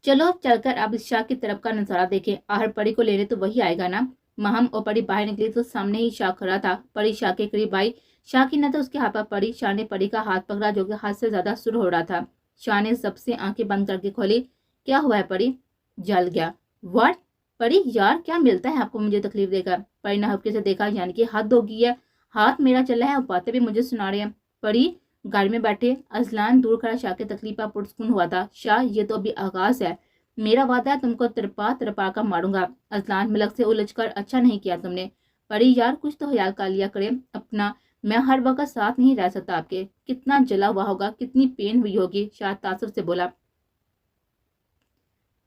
चलो चलकर अब इस शाह की तरफ का नजारा देखें। आहर परी को लेने तो वही आएगा ना। महम और परी बाहर निकली तो सामने ही शाह खड़ा था। परी शाह के करीब आई। शाह की नजर उसके हाथ पर पड़ी। शाह ने परी का हाथ पकड़ा जो कि हाथ से ज्यादा सुर हो रहा था। शाह ने सबसे आंखें बंद करके खोली। क्या हुआ है परी? जल गया। व्हाट? परी यार क्या मिलता है आपको मुझे तकलीफ देकर? परी ने हल्के से देखा, यानी कि हद हो गई है। हाथ मेरा चला है और बातें भी मुझे सुना रहे हैं। परी गाड़ी में बैठे अजलान दूर खड़ा शाह की तकलीफ पर पुरस्कून हुआ था। शाह ये तो अभी आगाज है, मेरा वादा है तुमको तिरपा तिरपा कर मारूंगा। अजलान मलक से उलझकर अच्छा नहीं किया तुमने। परी यार कुछ तो ख्याल कर लिया करे अपना। मैं हर वक्त साथ नहीं रह सकता आपके। कितना जला हुआ होगा, कितनी पेन हुई होगी। शाह तासुब से बोला।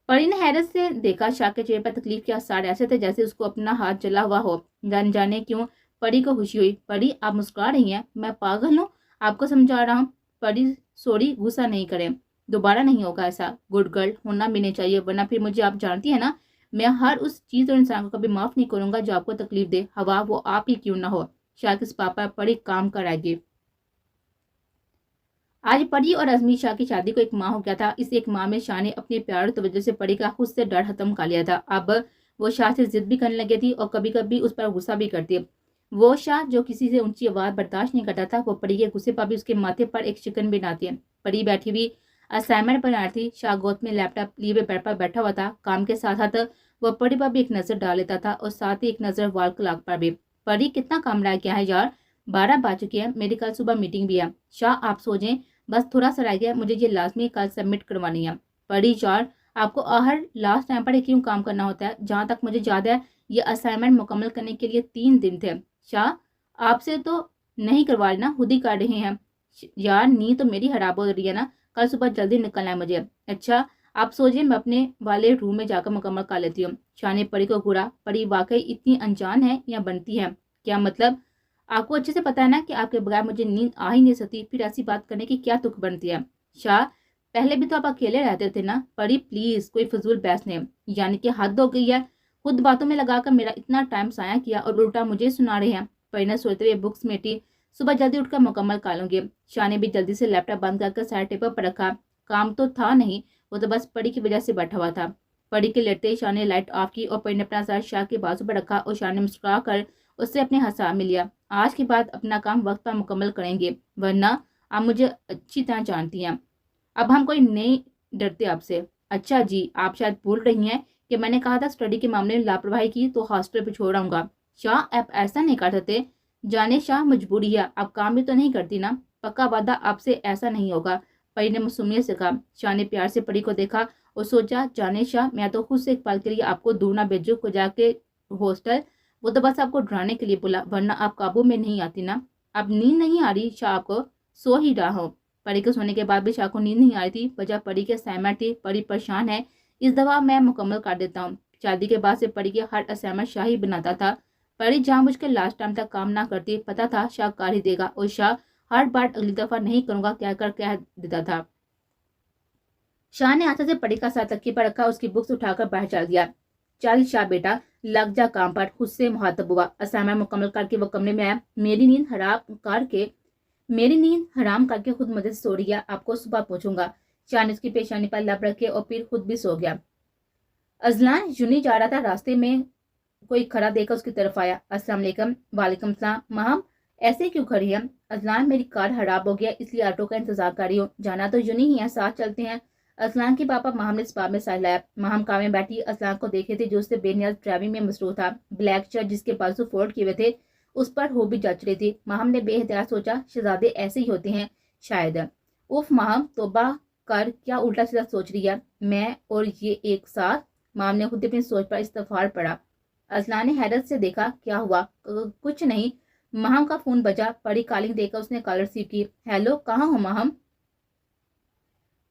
परी ने हैरत से देखा शाह के चेहरे पर तकलीफ के आसार ऐसे थे जैसे उसको अपना हाथ जला हुआ हो। जान जाने क्यों परी को खुशी हुई। परी आप मुस्कुरा रही हैं? मैं पागल हूँ? आपको समझा रहा हूँ। परी सॉरी, गुस्सा नहीं करें, दोबारा नहीं होगा ऐसा। गुड गर्ल होना भी नहीं चाहिए, वरना फिर मुझे आप जानती है ना, मैं हर उस चीज और इंसान को कभी माफ नहीं करूंगा जो आपको तकलीफ दे, हवा वो आप ही क्यों ना हो। शाह किस पापा परी काम कराएगी। आज परी और अजमी शाह की शादी को एक माह हो गया था। इस एक माह में शाह ने अपने प्यार तो वजह से परी का खुद से डर खत्म कर लिया था। अब वो शाह से जिद भी करने लगी थी और कभी कभी उस पर गुस्सा भी करती। वो शाह जो किसी से ऊंची आवाज बर्दाश्त नहीं करता था, वो परी के गुस्से पर भी उसके माथे पर एक शिकन भी बनाती है। परी बैठी हुई असाइनमेंट बना रही थी। शाह गोद में लैपटॉप लिए बेड पर बैठा हुआ था। काम के साथ साथ वह परी पर भी एक नजर डाल लेता था और साथ ही एक नजर वॉल क्लॉक पर भी। परी कितना काम रह गया है यार, 12 बज चुके हैं, मेरी कल सुबह मीटिंग भी है। शाह आप सो जाएं, बस थोड़ा सा रह गया, मुझे ये लाजमी कल सबमिट करवानी है। परी यार आपको हर लास्ट टाइम पर क्यों काम करना होता है? जहाँ तक मुझे याद है ये असाइनमेंट मुकम्मल करने के लिए 3 दिन थे। शाह आपसे तो नहीं करवा रहे ना, खुद ही कर रहे हैं। यार नींद तो मेरी खराब हो रही है ना, कल सुबह जल्दी निकलना है मुझे। अच्छा आप सोचिए, मैं अपने वाले रूम में जाकर मुकम्मल कर लेती हूँ। शाह ने परी को घूरा। परी वाकई इतनी अनजान है या बनती है? क्या मतलब? आपको अच्छे से पता है ना कि आपके बगैर मुझे नींद आ ही नहीं सकती, फिर ऐसी बात करने की क्या तुक बनती है? शाह पहले भी तो आप अकेले रहते थे ना। परी प्लीज कोई फजूल बहस नहीं, यानी कि हद हो गई है। खुद बातों में लगाकर मेरा इतना टाइम साया किया और उल्टा मुझे सुना रहे हैं। परी ने सोचते हुए बुक्स मेटी। सुबह जल्दी उठकर मुकम्मल कर लूंगी। शाह ने भी जल्दी से लैपटॉप बंद करके साइड टेबल पर रखा। काम तो था नहीं, वो तो बस परी की वजह से बैठा हुआ था। परी के लेटते ही शाह ने लाइट ऑफ की और परी ने अपना सर शाह के बाजू पर रखा और शाह ने मुस्कुरा कर उससे अपने हंसा मिलिया। आज के बाद अपना काम वक्त पर मुकम्मल करेंगे, वरना आप मुझे अच्छी तरह जानती हैं। अब हम कोई नहीं डरते आपसे। अच्छा जी, आप शायद भूल रही हैं कि मैंने कहा था स्टडी के मामले में लापरवाही की तो हॉस्टल पर छोड़ आऊंगा। शाह आप ऐसा नहीं कर सकते। जाने शाह मजबूरी है, आप काम भी तो नहीं करती ना। पक्का वादा आपसे ऐसा नहीं होगा। परी ने मासूमियत से कहा। शाह ने प्यार से परी को देखा और सोचा, जाने शाह मैं तो खुद से एक पल के लिए आपको दूर ना भेजू को जाके हॉस्टल, वो तो बस आपको डराने के लिए बोला, वरना आप काबू में नहीं आती ना। अब नींद नहीं आ रही शाह को? सो ही रहा हो। परी के सोने के बाद भी शाह को नींद नहीं आ रही थी। वजह परी के असाइनमेंट थी। परी परेशान है, इस दफा मैं मुकम्मल कर देता हूँ। शादी के बाद से परी के हर असाइनमेंट शाह ही बनाता था। परी जहाँ मुझके लास्ट टाइम तक काम ना करती, पता था शाह कर ही देगा और शाह हर बार अगली दफा नहीं करूंगा कहकर कह देता था। शाह ने हाथ से परी का साथ तकिए पर रखा, उसकी बुक्स उठाकर बाहर चल दिया। चल शाह बेटा लग जा काम पर, खुद से मुहातब हुआ। असाइनमेंट मुकम्मल करके वो कमरे में आया। मेरी नींद हराम करके खुद मदद से सो रही है, आपको सुबह पूछूंगा। शाह ने उसकी पेशानी पर लब रखे और फिर खुद भी सो गया। अजलान यूनी जा रहा था, रास्ते में कोई खड़ा देखकर उसकी तरफ आया। अस्सलाम वालेकुम। वालेकुम सलाम। महम ऐसे क्यों खड़ी है? अजलान मेरी कार खराब हो गया इसलिए ऑटो का इंतजार कर रही हूँ। जाना तो यूनी ही है, साथ चलते हैं। असलान के पापा महम ने इस बात में साथ लाया। महम कार में बैठी असलान को देख रही थी जो उससे बेनियाज ड्राइविंग में मसरूफ था। ब्लैक शर्ट जिसके बाजू फोल्ड किए हुए थे उस पर हो भी जच रही थी। महम ने बेहतियात सोचा, शहजादे ऐसे ही होते हैं शायद। उफ महम तौबा कर, क्या उल्टा सीधा सोच रही है? मैं और ये एक साथ? महम ने खुद अपनी सोच पर इस्तफार पड़ा। असलान ने हैरत से देखा। क्या हुआ? कुछ नहीं। महम का फोन बजा। परी कॉलिंग देकर उसने कॉलर रिसीव की। हेलो, कहाँ हो महम?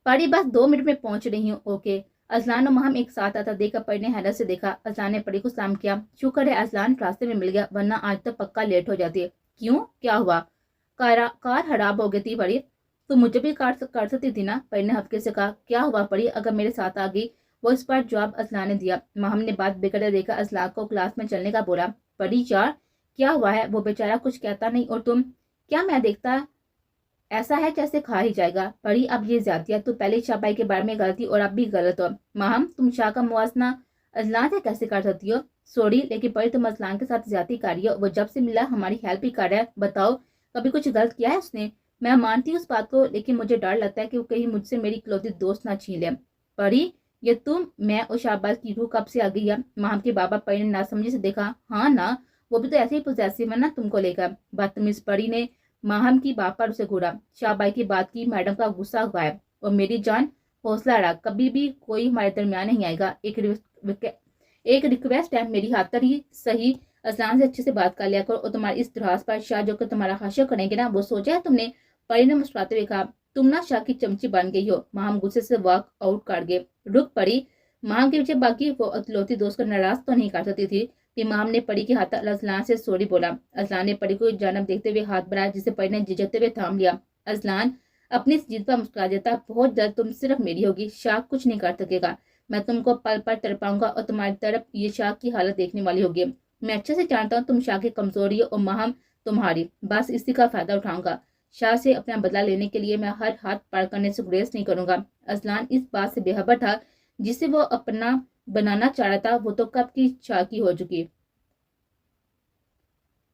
परी बस 2 मिनट में पहुंच रही हूँ। ओके। अजलान और महम एक साथ आता देखकर परी ने हैरत से देखा। अजलान ने परी को सलाम किया। शुक्र है अजलान रास्ते में मिल गया, वरना आज तो पक्का लेट हो जाती है। क्यों, क्या हुआ? कार खराब हो गई थी परी। तो मुझे भी कार कर सकती थी ना, परी ने हल्के से कहा। क्या हुआ परी, अगर मेरे साथ आ गई? وہ اس پر جواب ازلان نے دیا۔ ماہم نے بات بگڑتے دیکھا ازلان کو کلاس میں چلنے کا بولا۔ پری یار کیا ہوا ہے؟ وہ بیچارہ کچھ کہتا نہیں اور تم کیا میں دیکھتا ایسا ہے جیسے کھا ہی جائے گا۔ پری اب یہ زیادتیاں تو پہلے شاہ بھائی کے بارے میں غلطی اور اب بھی غلط ہو۔ ماہم تم شاہ کا موازنہ ازلان سے کیسے کر سکتی ہو؟ سوری لیکن پری تم ازلان کے ساتھ زیادتی کر رہی ہو، وہ جب سے ملا ہماری ہیلپ ہی کر رہا ہے۔ بتاؤ کبھی کچھ غلط کیا ہے اس نے؟ میں مانتی ہوں اس بات کو لیکن مجھے ڈر لگتا ہے کہ وہ کہیں مجھ سے میری اکلوتی دوست نہ چھین لے۔ پری یہ تم میں اور شہباز کی روح کب سے آ گئی ہے؟ ماہم کے بابا پری نے ناسمجھی سے دیکھا۔ ہاں نا وہ بھی تو ایسے ہی پوزیسو ہے نا تم کو لے کر۔ بدتمیز پری نے ماہم کی بات پر اسے گھورا۔ شاہ بھائی کی بات کی میڈم کا غصہ غائب۔ اور میری جان حوصلہ رکھ، کبھی بھی کوئی ہمارے درمیان نہیں آئے گا۔ ایک ریکویسٹ ہے میری خاطر ہی صحیح ازلان سے اچھے سے بات کر لیا کرو اور تمہاری اس درخواست پر شاہ جو کہ تمہارا حاشر کریں گے نا وہ سوچا ہے تم نے؟ پری نے مسکراتے ہوئے کہا۔ تم نہ شاہ کی چمچی بن گئی ہو۔ ماہم غصے سے واک آؤٹ کر گئے۔ رک پری، ماہم کے پیچھے باقی وہ اکلوتی دوست کو ناراض تو نہیں کر سکتی تھی کہ ماہم نے پری کے ہاتھ ازلان سے سوری بولا۔ ازلان نے پری کو جانب دیکھتے ہوئے ہاتھ بڑھایا جسے پری نے جھجکتے ہوئے تھام لیا۔ ازلان اپنی اس جیت پر مسکرا دیتا، بہت جلد تم صرف میری ہوگی، شاہ کچھ نہیں کر سکے گا۔ میں تم کو پل پر تڑپاؤں گا اور تمہاری طرف یہ شاہ کی حالت دیکھنے والی ہوگی۔ میں اچھے سے جانتا ہوں تم شاہ کی کمزوری اور ماہم تمہاری، بس اسی کا فائدہ اٹھاؤں گا۔ شاہ سے اپنا بدلہ لینے کے لیے میں ہر ہاتھ پار کرنے سے گریز نہیں کروں گا۔ ازلان اس بات سے بے خبر تھا جسے وہ اپنا بنانا چاہ رہا تھا وہ تو کب کی شاہ کی ہو چکی۔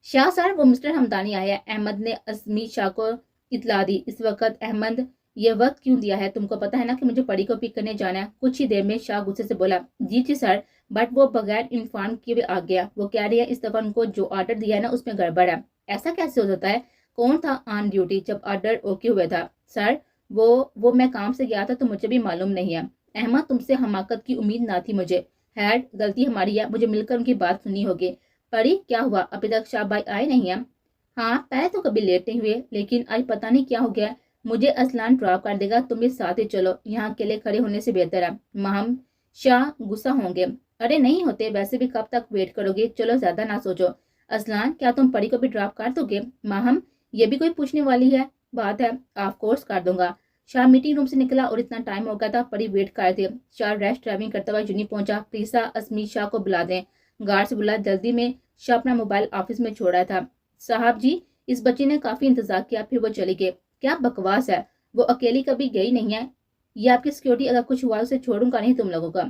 شاہ سر وہ مسٹر ہمدانی آیا ہے، احمد نے ازمی شاہ کو اطلاع دی۔ اس وقت احمد یہ وقت کیوں دیا ہے؟ تم کو پتا ہے نا کہ مجھے پری کو پک کرنے جانا ہے۔ کچھ ہی دیر میں شاہ غصے سے بولا۔ جی سر، بٹ وہ بغیر انفارم کیے آ گیا۔ وہ کہہ رہی ہے اس دفعہ ان کو جو آرڈر دیا ہے نا اس میں گڑبڑ ہے۔ ایسا کیسے ہو سکتا ہے؟ کون تھا آن ڈیوٹی جب آرڈر اوکے ہوئے تھا؟ سر وہ میں کام سے گیا تھا تو مجھے بھی معلوم نہیں ہے۔ احمد تم سے حماقت کی امید نہ تھی مجھے۔ خیر غلطی ہماری ہے، مجھے مل کر ان کی بات سننی ہوگی۔ پری کیا ہوا؟ ابھی تک شاہ بھائی آئے نہیں ہیں؟ ہاں پہلے تو کبھی لیٹ نہیں ہوئے لیکن آج پتہ نہیں کیا ہو گیا ہے۔ مجھے ازلان ڈراپ کر دے گا، تم بھی ساتھ ہی چلو، یہاں اکیلے کھڑے ہونے سے بہتر ہے۔ ماہم شاہ غصہ ہوں گے۔ ارے نہیں ہوتے، ویسے بھی کب تک ویٹ کرو گے، چلو زیادہ نہ سوچو۔ ازلان کیا تم پری کو بھی ڈراپ کر دو گے؟ ماہم یہ بھی کوئی پوچھنے والی ہے بات ہے، آف کورس کر دوں گا۔ شاہ میٹنگ روم سے نکلا اور اتنا ٹائم ہو گیا تھا، پری ویٹ کر رہے تھے۔ شاہ ریش ڈرائیونگ کرتا ہوا یونی پہنچا۔ پریسا ازمی شاہ کو بلا دیں۔ گارڈ سے بلا جلدی میں۔ شاہ اپنا موبائل آفس میں چھوڑ رہا تھا۔ صاحب جی اس بچے نے کافی انتظار کیا پھر وہ چلی گئی۔ کیا بکواس ہے، وہ اکیلی کبھی گئی نہیں ہے، یہ آپ کی سیکیورٹی، اگر کچھ ہوا اسے چھوڑوں گا نہیں تم لوگوں کا۔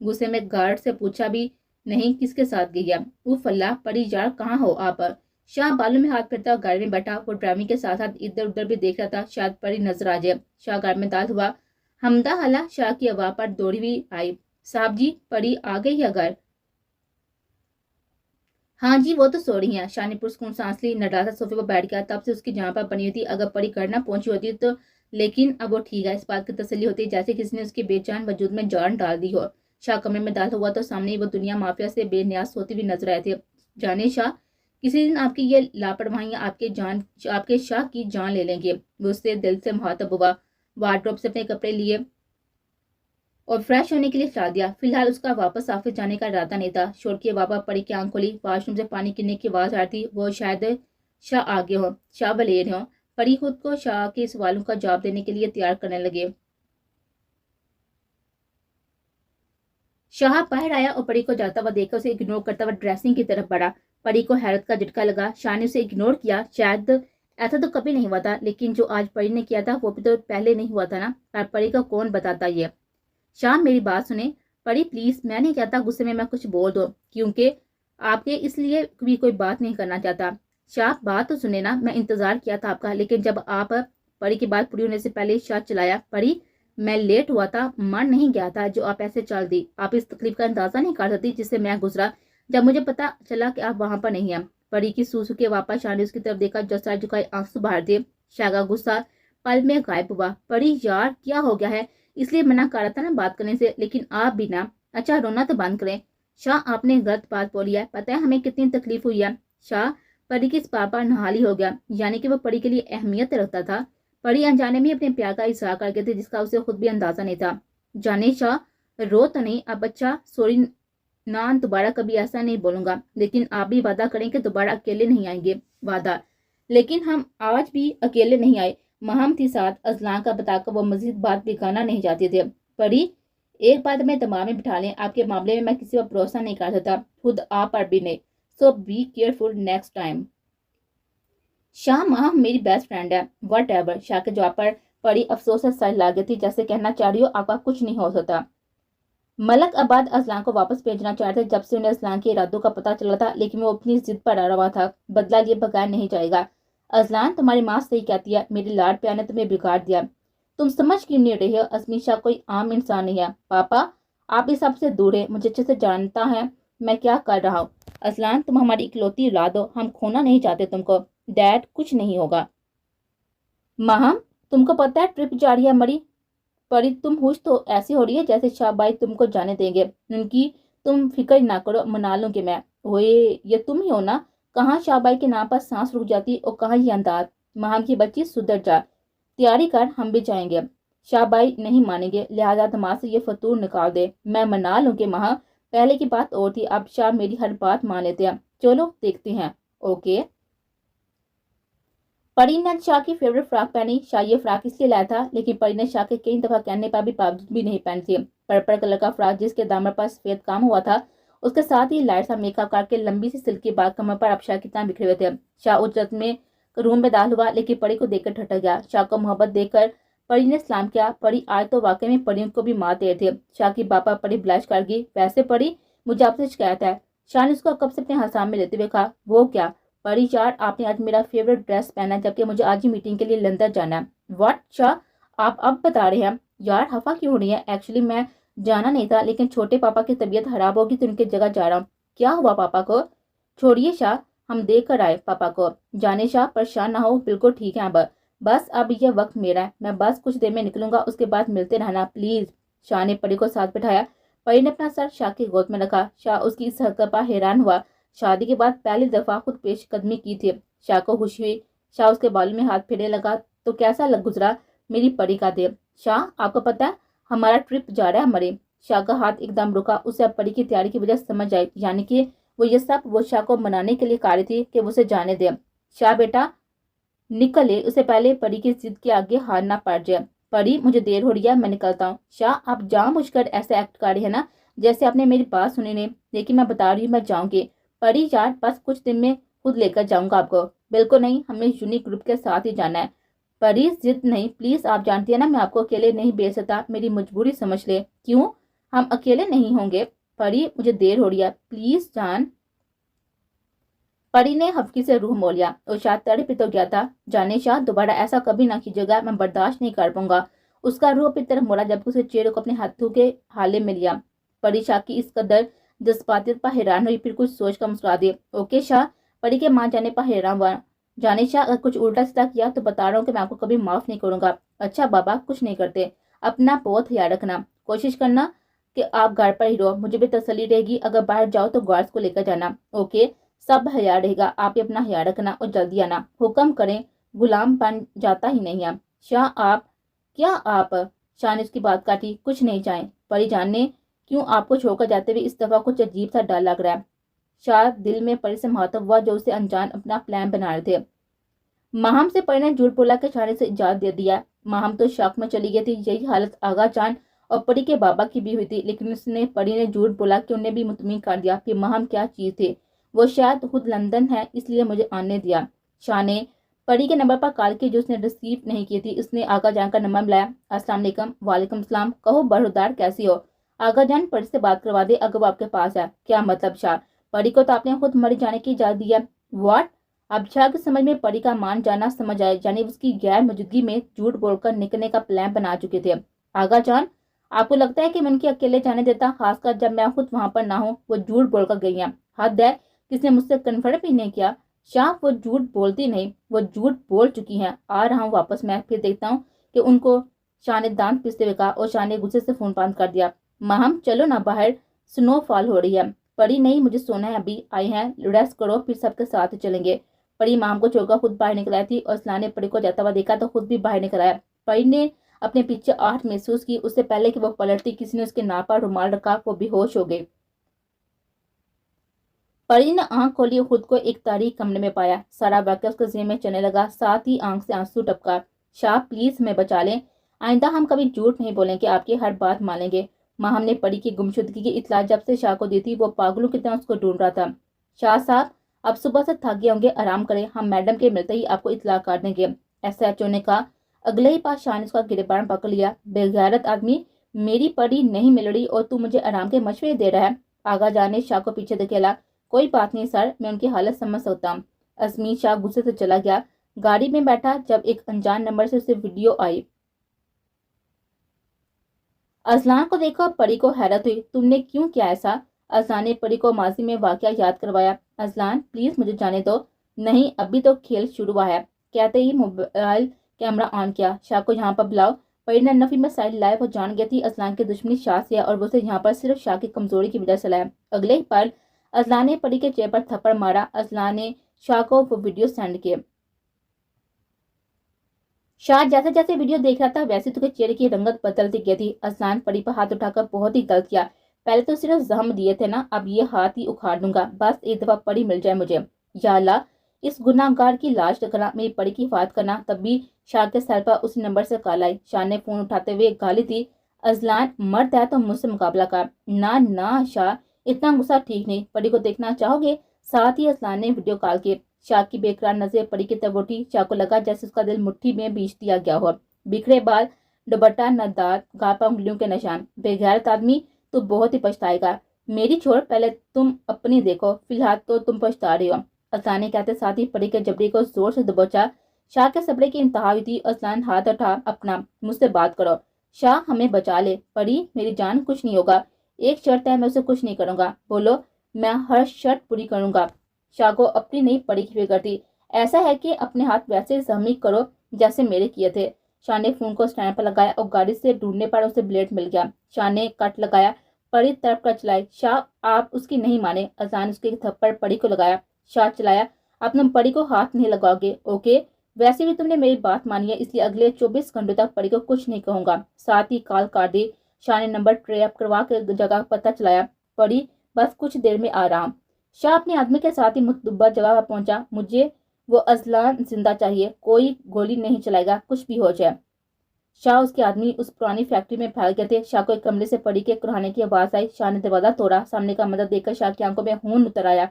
غصے میں گارڈ سے پوچھا بھی نہیں کس کے ساتھ گئی ہے۔ اوف اللہ، پری یار کہاں ہو آپ؟ شاہ بالوں میں ہاتھ پھرتا گاڑی میں بیٹھا، وہ ڈرائیونگ کے ساتھ ساتھ ادھر ادھر بھی دیکھ رہا تھا، شاید پری نظر آ جائے۔ شاہ گاڑی میں داخل ہوا۔ حمدہ حالہ شاہ کی آواز پر دوڑی ہوئی آئی۔ صاحب جی پری آ گئی ہے گھر؟ ہاں جی وہ تو سو رہی ہیں۔ شاہ نے پرسکون سانس لی، نڈاسا صوفے پر بیٹھ گیا، تب سے اس کی جہاں پر بنی ہوئی تھی اگر پری گھر نہ پہنچی ہوتی تو، لیکن اب وہ ٹھیک ہے، اس بات کی تسلی ہوتی جیسے کسی نے اس کی بے جان وجود میں جان ڈال دی ہو۔ شاہ کمرے میں داخل ہوا تو سامنے ہی وہ دنیا مافیا سے بے نیاز ہوتی ہوئی نظر آئے تھے۔ جانے شاہ کسی دن آپ کی یہ لاپرواہیاں آپ کے شاہ کی جان لے لیں گے۔ وہ اس سے دل سے مخاطب ہوا۔ وارڈروب سے اپنے کپڑے لیے اور فریش ہونے کے لیے چلا دیا۔ فی الحال اس کا واپس آفس جانے کا ارادہ نہیں تھا۔ شور کے بابا پری کی آنکھ کھولی، واش روم سے پانی گرنے کی آواز آ رہی تھی، وہ شاید شاہ آگے ہوں، شاہ ولیر ہوں۔ پری خود کو شاہ کے سوالوں کا جواب دینے کے لیے تیار کرنے لگے۔ شاہ باہر آیا اور پری کو جاتا ہوا دیکھ کر اسے اگنور کرتا ہوا ڈریسنگ کی طرف بڑھا۔ پری کو حیرت کا جھٹکا لگا، شاہ نے اسے اگنور کیا، شاید ایسا تو کبھی نہیں ہوا تھا، لیکن جو آج پری نے کیا تھا وہ بھی تو پہلے نہیں ہوا تھا نا، اور پری کو کون بتاتا یہ؟ شاہ میری بات سنیں۔ پری پلیز، میں نہیں چاہتا غصے میں کچھ بول دو، کیونکہ آپ کے اس لیے بھی کوئی بات نہیں کرنا چاہتا۔ شاہ بات تو سنیں نا، میں انتظار کیا تھا آپ کا، لیکن جب آپ پری کی بات پوری ہونے سے پہلے شاہ چلایا۔ پری میں لیٹ ہوا تھا، من نہیں گیا تھا جو آپ ایسے چل دی، آپ اس تکلیف کا اندازہ نہیں کر سکتی جس سے میں گزرا جب مجھے پتا چلا کہ آپ وہاں پر نہیں ہیں۔ پری کی سوسو کے واپس شاہ نے اس کی طرف دیکھا جو سر جھکائے آنسو بہار دے۔ شاہ کا غصہ پل میں غائب ہوا۔ پری یار کیا ہو گیا ہے؟ اس لیے منع کر رہا تھا نا بات کرنے سے، لیکن آپ بھی نا، اچھا رونا تو بند کریں۔ شاہ آپ نے غلط بات بولی ہے، پتہ ہے ہمیں کتنی تکلیف ہوئی ہے۔ شاہ پری کی اس بات پر نہالی ہو گیا، یعنی کہ وہ پری کے لیے اہمیت رکھتا تھا۔ پری انجانے میں اپنے پیار کا اظہار کر گئی تھی جس کا اسے خود بھی اندازہ نہیں تھا۔ جانے شاہ رو تو نہیں، اب اچھا سوری نا، دوبارہ کبھی ایسا نہیں بولوں گا، لیکن آپ بھی وعدہ کریں کہ دوبارہ اکیلے نہیں آئیں گے۔ وعدہ؟ لیکن ہم آج بھی اکیلے نہیں آئے، ماہم تھی ساتھ۔ ازلان کا بتا کر وہ مزید بات بگانا نہیں چاہتے تھے۔ پری ایک بات میں دماغ میں بٹھا لیں، آپ کے معاملے میں کسی پر بھروسہ نہیں کر سکتا، خود آپ پر بھی نہیں. So be careful next time. Shah ماں میری بیسٹ فرینڈ ہے. Whatever. شاہ کے جواب پر پری افسوس سے سر لاگی تھی، جیسے کہنا چاہ رہی ہو آپ کا کچھ نہیں ہو سکتا. ملک آباد ازلان کو واپس بھیجنا چاہتے تھے جب سے انہیں ازلان کے ارادوں کا پتہ چلا تھا، لیکن وہ اپنی ضد پر اڑا ہوا تھا. بدلہ لیے بغیر نہیں جائے گا. ازلان تمہاری ماں صحیح کہتی ہے، میری لاڈ پیار نے تمہیں بگاڑ دیا. تم سمجھ کیوں نہیں رہے ہو؟ ازمی شاہ کوئی عام انسان نہیں ہے. پاپا آپ اس سب سے دور ہیں، مجھے اچھے سے جانتا ہے میں کیا کر رہا ہوں. ازلان تم ہماری اکلوتی اولاد ہو، ہم کھونا نہیں چاہتے تم کو. ڈیڈ کچھ نہیں ہوگا. ماہم تم کو پتہ ہے ٹرپ جا رہی ہے مری. پری تم خوش تو ایسی ہو رہی ہے جیسے شاہ بھائی تم کو جانے دیں گے. ان کی تم فکر نہ کرو، منا لوں گی میں. ہوئے یہ تم ہی ہو نا؟ کہاں شاہ بھائی کے نام پر سانس رک جاتی اور کہاں یہ انداز. ماہم کی بچی سدھر جا، تیاری کر، ہم بھی جائیں گے. شاہ بھائی نہیں مانیں گے، لہذا دماغ سے یہ فطور نکال دے. میں منا لوں گی ماہم، پہلے کی بات اور تھی، اب شاہ میری ہر بات مان لیتے ہیں. چلو دیکھتے ہیں. اوکے. پری نے شاہ کی فیوریٹ فراک پہنی. شاہ یہ فراک اس لیے لایا تھا، لیکن پری نے شاہ کے کئی دفعہ کہنے پر بھی پابند بھی نہیں پہنی تھی. پرپل کلر کا فراک جس کے دامن پر سفید کام ہوا تھا، اس کے ساتھ ہی لائٹ سا میک اپ کر کے لمبی سی سلکی بال کمر پر اب شاہ کی طرح بکھرے ہوئے تھے. شاہ اجرت میں روم میں داخل ہوا، لیکن پری کو دیکھ کر ٹھٹک گیا. شاہ کو محبت دیکھ کر پری نے سلام کیا. پری آج تو واقعی میں پریوں کو بھی مات دے تھے. شاہ کی باپا پری بلش کر گئی. ویسے پری مجھے آپ سے شکایت ہے. شاہ نے اس کو کب سے اپنے ہاتھ میں لیتے ہوئے کہا. وہ کیا؟ پری یار آپ نے آج میرا فیوریٹ ڈریس پہنا ہے، جبکہ مجھے آج ہی میٹنگ کے لیے لندن جانا ہے. واٹ شاہ آپ اب بتا رہے ہیں؟ یار خفا کیوں ہو رہی ہے؟ ایکچولی میں جانا نہیں تھا، لیکن چھوٹے پاپا کی طبیعت خراب ہوگی تو ان کی جگہ جا رہا ہوں. کیا ہوا پاپا کو؟ چھوڑیے شاہ، ہم دیکھ کر آئے پاپا کو. جانے شاہ، پریشان نہ ہو، بالکل ٹھیک ہے. اب بس اب یہ وقت میرا ہے، میں بس کچھ دیر میں نکلوں گا، اس کے بعد ملتے رہنا پلیز. شاہ نے پری کو ساتھ بٹھایا. پری نے اپنا سر شاہ کی گود میں رکھا. شاہ اس کی اس حرکت پر حیران ہوا. شادی کے بعد پہلی دفعہ خود پیش قدمی کی تھی. شاہ کو خوشی ہوئی. شاہ اس کے بالوں میں ہاتھ پھیرنے لگا. تو کیسا گزرا میری پری کا دن؟ شاہ آپ کو پتا ہے ہمارا ٹرپ جا رہا ہے مری. شاہ کا ہاتھ ایک دم رکا. اسے اب پری کی تیاری کی وجہ سمجھ آئی، یعنی کہ وہ یہ سب وہ شاہ کو منانے کے لیے کاری تھی کہ وہ اسے جانے دے. شاہ بیٹا نکلے، اسے پہلے پری کی ضد کے آگے ہار نہ پڑ جائے. پری مجھے دیر ہو رہی ہے، میں نکلتا ہوں. شاہ آپ جان بوجھ کر ایسے ایکٹ کر رہے ہیں نا جیسے آپ نے میری بات سنی نہیں، لیکن میں بتا رہی ہوں میں جاؤں گی. پری یار بس کچھ دن میں خود لے کر جاؤں گا آپ کو. بالکل نہیں، ہمیں یونیک گروپ کے ساتھ ہی جانا ہے. پری ضد نہیں پلیز، آپ جانتی ہیں نا میں آپ کو اکیلے نہیں بھیج سکتا، میری مجبوری سمجھ لے. کیوں؟ ہم اکیلے نہیں ہوں گے. پری مجھے دیر ہو رہی ہے پلیز جان. پری نے ہفکی سے روح مول لیا اور شاہ تڑپ تو گیا تھا. جانے شاہ دوبارہ ایسا کبھی نہ کیجیے گا، میں برداشت نہیں کر پاؤں گا. اس کا روح اپنی طرف موڑا جبکہ اسے چہرے کو اپنے ہاتھوں کے حالے میں لیا. پری شاہ کی اس قدر جذباتیت پر حیران ہوئی، پھر کچھ سوچ کر مسکرا دی. اوکے شاہ. پری کے مان جانے پر حیران ہوا. جانے شاہ اگر کچھ الٹا سیدھا کیا تو بتا رہا ہوں کہ میں آپ کو کبھی معاف نہیں کروں گا. اچھا بابا کچھ نہیں کرتے، اپنا بہت خیال رکھنا، کوشش کرنا کہ آپ گھر پر ہی رہو، مجھے بھی تسلی رہے گی. اگر باہر جاؤ تو گارڈز کو لے کر جانا. اوکے سب خیال رہے گا، آپ بھی اپنا خیال رکھنا اور جلدی آنا. حکم کریں، غلام بن جاتا ہی نہیں ہے. شاہ آپ کیا آپ؟ شاہ نے اس کی بات کاٹی. کچھ نہیں چاہیں. پری جان نے کیوں آپ کو چھوڑ کر جاتے ہوئے اس دفعہ کچھ عجیب سا ڈر لگ رہا ہے. شاہ دل میں پری سے مخاطب ہوا جو اسے انجان اپنا پلان بنا رہے تھے. ماہم سے پری نے جھوٹ بولا کے شاہ نے اسے اجازت دے دیا. ماہم تو شاک میں چلی گئی تھی. یہی حالت آغا جان اور پری کے بابا کی بھی ہوئی تھی، لیکن پری نے جھوٹ بولا کہ انہیں بھی مطمئن کر دیا کہ ماہم کیا چیز تھی. وہ شاید خود لندن ہے اس لیے مجھے آنے دیا. شاہ نے پری کے نمبر پر کال کی جو اس نے ریسیو نہیں کی تھی. اس نے آغا جان کا نمبر ملایا. السلام علیکم. وعلیکم السلام. کہو بہودار کیسی ہو؟ آغا جان پری سے بات کروا دے اگر وہ آپ کے پاس ہے. کیا مطلب شاہ؟ پری کو تو آپ نے خود مری جانے کی اجازت دی ہے. واٹ؟ اب شاہ کی سمجھ میں پری کا مان جانا سمجھ آئے، یعنی اس کی غیر موجودگی میں جھوٹ بول کر نکلنے کا پلان بنا چکے تھے. آغا جان آپ کو لگتا ہے کہ میں ان کے اکیلے جانے دیتا، خاص کر جب میں خود وہاں پر نہ ہوں؟ وہ جھوٹ بول کر گئی ہیں. حد ہے، کس نے مجھ سے کنفرم بھی نہیں کیا. شاہ وہ جھوٹ بولتی نہیں، وہ جھوٹ بول چکی ہیں. آ رہا ہوں واپس میں، پھر دیکھتا ہوں کہ ان کو. شاہ نے دانت پیستے ہوئے کہا اور شاہ نے غصے سے فون بند کر دیا. ماہم چلو نا باہر، سنو فال ہو رہی ہے. پری نہیں مجھے سونا ہے، ابھی آئے ہیں، ریسٹ کرو پھر سب کے ساتھ چلیں گے. پری ماہم کو چھوڑ کر خود باہر نکل آئی تھی اور اسلام نے پری کو جاتا ہوا دیکھا تو خود بھی باہر نکل آیا. پری نے اپنے پیچھے آہٹ محسوس کی. اس سے پہلے کہ وہ پلٹتی کسی نے اس کے ناک پر رومال رکھا، وہ بے ہوش ہو گئی. پری نے آنکھ کھولی اور خود کو ایک تاریک کمرے میں پایا. سارا واقعہ اس کے ذہن میں چلنے لگا، ساتھ ہی آنکھ سے آنسو ٹپکا. شاہ پلیز ہمیں بچا لیں، آئندہ ہم کبھی جھوٹ نہیں بولیں گے، آپ کی ہر بات مانیں گے. माहम ने परी की गुमशुदगी की इत्तला जब से शाह को दी थी वो पागलों की तरह उसको ढूंढ रहा था। शाह साहब, अब सुबह से थक गए होंगे, आराम करें, हम मैडम के मिलते ही आपको इत्तला कर देंगे, SHO ने कहा। अगले ही पास शाह ने उसका गिरबान पकड़ लिया। बेगैरत आदमी, मेरी परी नहीं मिल रही और तू मुझे आराम के मशवरे दे रहा है। आगा जान ने शाह को पीछे धकेला। कोई बात नहीं सर, मैं उनकी हालत समझ सकता हूँ। अजमी शाह गुस्से से चला गया। गाड़ी में बैठा जब एक अनजान नंबर से उसे वीडियो आई। अजलान को देखा, परी को हैरत हुई। तुमने क्यों किया ऐसा? अजलान ने परी को माजी में वाकया याद करवाया। अजलान प्लीज मुझे जाने दो। नहीं, अभी तो खेल शुरू हुआ है, कहते ही मोबाइल कैमरा ऑन किया। शाह को यहाँ पर बुलाओ। परी ने नफी में साइड लाया। वो जान गया थी अजलान की दुश्मनी शाह से और वो उसे यहाँ पर सिर्फ शाह की कमजोरी की वजह से लाया। अगले ही पल अजलान ने परी के चेहरे पर थप्पड़ मारा। अजलान ने शाह को वो वीडियो सेंड किए। शाह जैसे जैसे वीडियो देख रहा था वैसे तो चेहरे की रंगत बदलती गई थी। अजलान परी पर हाथ उठाकर बहुत ही गलत किया। पहले तो सिर्फ जख्म दिए थे ना, अब ये हाथ ही उखाड़ दूंगा। बस एक दफा परी मिल जाए मुझे। या अल्लाह, इस गुनाहगार की लाश रखना, मेरी परी की हिफाजत करना। तब भी शाह के सर पर उसी नंबर से कॉल आई। शाह ने फोन उठाते हुए गाली दी। अजलान, मर्द है तो मुझसे मुकाबला कर। ना ना शाह, इतना गुस्सा ठीक नहीं। परी को देखना चाहोगे? साथ ही अजलान ने वीडियो कॉल की। शाह की बेकरार नजर परी की तरफ उठी। शाह को लगा जैसे उसका दिल मुट्ठी में बीच दिया गया हो। बिखरे बाल, दुपट्टा न दांत, गाल पर उंगलियों के निशान। बेगैरत आदमी, तू बहुत ही पछताएगा। मेरी छोड़, पहले तुम अपनी देखो, फिलहाल तो तुम पछता रही हो। अजलान ने कहते साथ ही परी के जबड़े को जोर से दबोचा। शाह के सब्र की इंतहा हुई थी। अजलान, हाथ उठा अपना, मुझसे बात करो। शाह, हमें बचा ले। परी, मेरी जान, कुछ नहीं होगा। एक शर्त है, मैं उसे कुछ नहीं करूंगा। बोलो। मैं हर शर्त पूरी करूंगा। शाह को अपनी नहीं परी की फिक्र थी। ऐसा है कि अपने हाथ वैसे जख्मी करो जैसे मेरे किए थे। शाह ने फोन को स्टैंड पर लगाया और गाड़ी से ढूंढने पर उसे ब्लेड मिल गया। शाह ने कट लगाया। परी तरफ कर चलाई। शाह, आप उसकी नहीं माने। अजलान उसके थप्पड़ परी को लगाया। शाह चलाया। अब तुम परी को हाथ नहीं लगाओगे, ओके? वैसे भी तुमने मेरी बात मानी है, इसलिए अगले 24 घंटों तक परी को कुछ नहीं कहूंगा। साथ ही कॉल काट दी। शाह ने नंबर ट्रेप करवा के जगह पता चलाया। परी, बस कुछ देर में आ रहा। शाह अपने आदमी के साथ ही मुतलुबा जगह पर पहुंचा। मुझे वो अजलान जिंदा चाहिए, कोई गोली नहीं चलाएगा, कुछ भी हो जाए। शाह उसके आदमी उस पुरानी फैक्ट्री में फैल गए थे। शाह को एक कमरे से परी के कुराने की आवाज आई। शाह ने दरवाजा तोड़ा। सामने का मदद देखकर शाह की आंखों में खून उतर आया।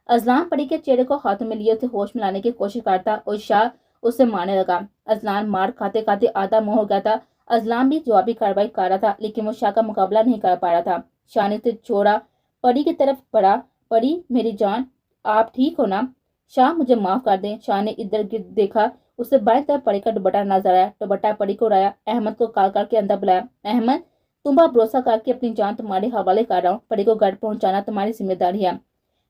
अजलान परी के चेहरे को हाथों में लिए उसे होश में लाने की कोशिश करता और शाह उससे मारने लगा। अजलान मार खाते खाते आधा मुंह हो गया था। अजलान भी जवाबी कार्रवाई कर रहा था, लेकिन वो शाह का मुकाबला नहीं कर पा रहा था। शाह ने उसे छोड़ा, परी की तरफ बढ़ा। परी, मेरी जान, आप ठीक हो ना? शाह, मुझे माफ कर दें। शाह ने इधर गिर्द देखा। उससे बाएं तरफ परी का दुपट्टा नजर आया। दुपट्टा परी को उड़ाया। अहमद को कॉल करके अंदर बुलाया। अहमद, तुम पर भरोसा करके अपनी जान तुम्हारे हवाले कर रहा हूँ। परी को घर पहुंचाना तुम्हारी जिम्मेदारी है।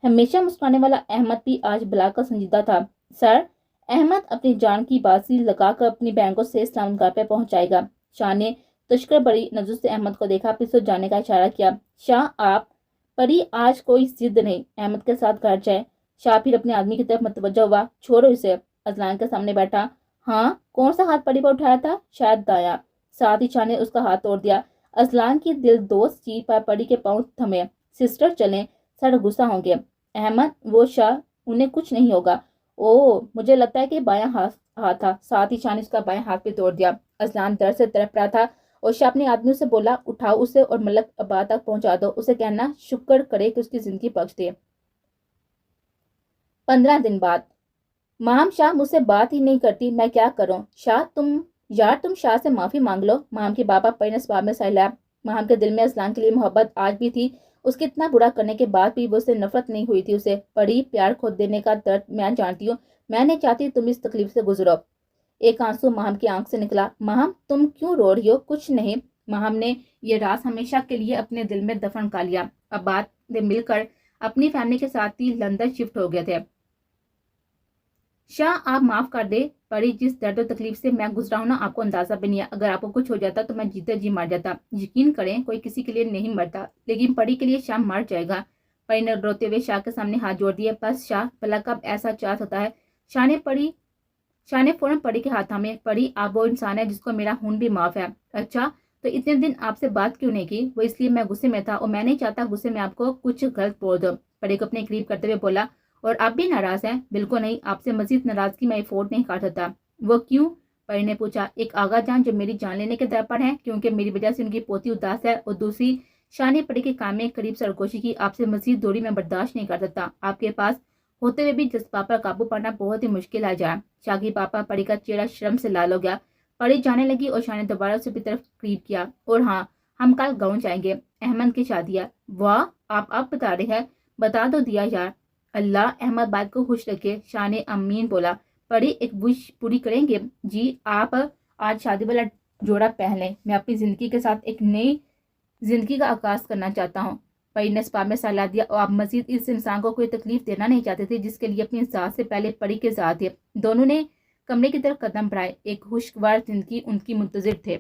हमेशा मुस्कुराने वाला अहमद भी आज बुलाकर संजीदा था। सर, अहमद अपनी जान की बाजी लगाकर अपनी बहन को सही सलामत घर पे पहुंचाएगा। शाह ने तश्कर बड़ी नजर से अहमद को देखा, फिर उसे जाने का इशारा किया। शाह, आप? परी, आज कोई जिद नहीं, अहमद के साथ घर जाए। शाह फिर अपने आदमी की तरफ मुतवज्जो हुआ। छोड़ो इसे। अजलान के सामने बैठा। हाँ, कौन सा हाथ परी पर उठाया था? शायद दाया। साथ ही शाह ने उसका हाथ तोड़ दिया। अजलान की दिल दोस्त चीज पर परी के पांव थमे। सिस्टर चलें, सर गुस्सा होंगे। अहमद, वो शाह, उन्हें कुछ नहीं होगा। ओ, मुझे लगता है कि बायां हाथ था। साथ ही शाह ने उसका बायां हाथ भी तोड़ दिया। अजलान दर्द से तड़प रहा था और शाह अपने आदमियों से बोला, उठाओ उसे और मलक आबाद तक पहुंचा दो। उसे कहना शुक्र करे कि उसकी जिंदगी बख्श दे। 15 दिन बाद। माहम, शाह मुझसे बात ही नहीं करती, मैं क्या करूं? शाह, तुम शाह से माफी मांग लो। माहम के बाबा परी ने सवाब में सहलाया। माहम के दिल में अजलान के लिए मोहब्बत आज भी थी। उसके इतना बुरा करने के बाद भी वो उससे नफरत नहीं हुई थी। उसे परी, प्यार खो देने का दर्द मैं जानती हूँ। मैं नहीं चाहती तुम इस तकलीफ से गुजरो। एक आंसू माहम की आंख से निकला। माहम, तुम क्यों रो रही हो? कुछ नहीं। माहम ने यह राज हमेशा के लिए अपने दिल में दफन कर लिया। अब बात मिलकर अपनी फैमिली के साथ ही लंदन शिफ्ट हो गए थे। शाह, आप माफ कर दे। परी, जिस दर्द और तकलीफ से मैं गुजरा हूं ना, आपको अंदाजा भी नहीं है। अगर आपको कुछ हो जाता तो मैं जीते जी मर जाता। यकीन करें, कोई किसी के लिए नहीं मरता, लेकिन परी के लिए शाह मर जाएगा। परी ने रोते हुए शाह के सामने हाथ जोड़ दिए। बस शाह, भला कब ऐसा चाह होता है? शाह ने फौरन परी के हाथ थामे। परी, आप वो इंसान है जिसको मेरा खून भी माफ है। अच्छा, तो इतने दिन आपसे बात क्यों नहीं की? वो इसलिए मैं गुस्से में था और मैं नहीं चाहता गुस्से में आपको कुछ गलत बोल दो। परी को अपने करीब करते हुए बोला। और आप भी नाराज हैं? बिल्कुल नहीं, आपसे मजीद नाराजगी मैं अफोर्ड नहीं कर सकता। वो क्यों? پری نے پوچھا، ایک آغا جان جو میری جان لینے کے در پر ہیں کیونکہ میری وجہ سے ان کی پوتی اداس ہے، اور دوسری شان پری کے کام میں قریب سرگوشی کی، آپ سے مزید دوری میں برداشت نہیں کر سکتا۔ آپ کے پاس ہوتے ہوئے بھی جذبات پر قابو پانا بہت ہی مشکل آ جائے۔ شاگی پاپا پری کا چہرہ شرم سے لال ہو گیا۔ پری جانے لگی اور شاہ نے دوبارہ اسے طرف قریب کیا۔ اور ہاں، ہم کل گاؤں جائیں گے، احمد کی شادی ہے۔ واہ، آپ بتا رہے ہیں؟ بتا دو دیا یار، اللہ احمد بات کو خوش رکھے۔ شاہ نے امین بولا۔ پری ایک وش پوری کریں گے؟ جی، آپ آج شادی والا جوڑا پہن لیں، میں اپنی زندگی کے ساتھ ایک نئی زندگی کا آغاز کرنا چاہتا ہوں۔ پری نے اسپاہ میں سلا دیا، اور آپ مزید اس انسان کو کوئی تکلیف دینا نہیں چاہتے تھے جس کے لیے اپنی ذات سے پہلے پری کے ذات تھے۔ دونوں نے کمرے کی طرف قدم بڑھائے، ایک خوشگوار زندگی ان کی منتظر تھے۔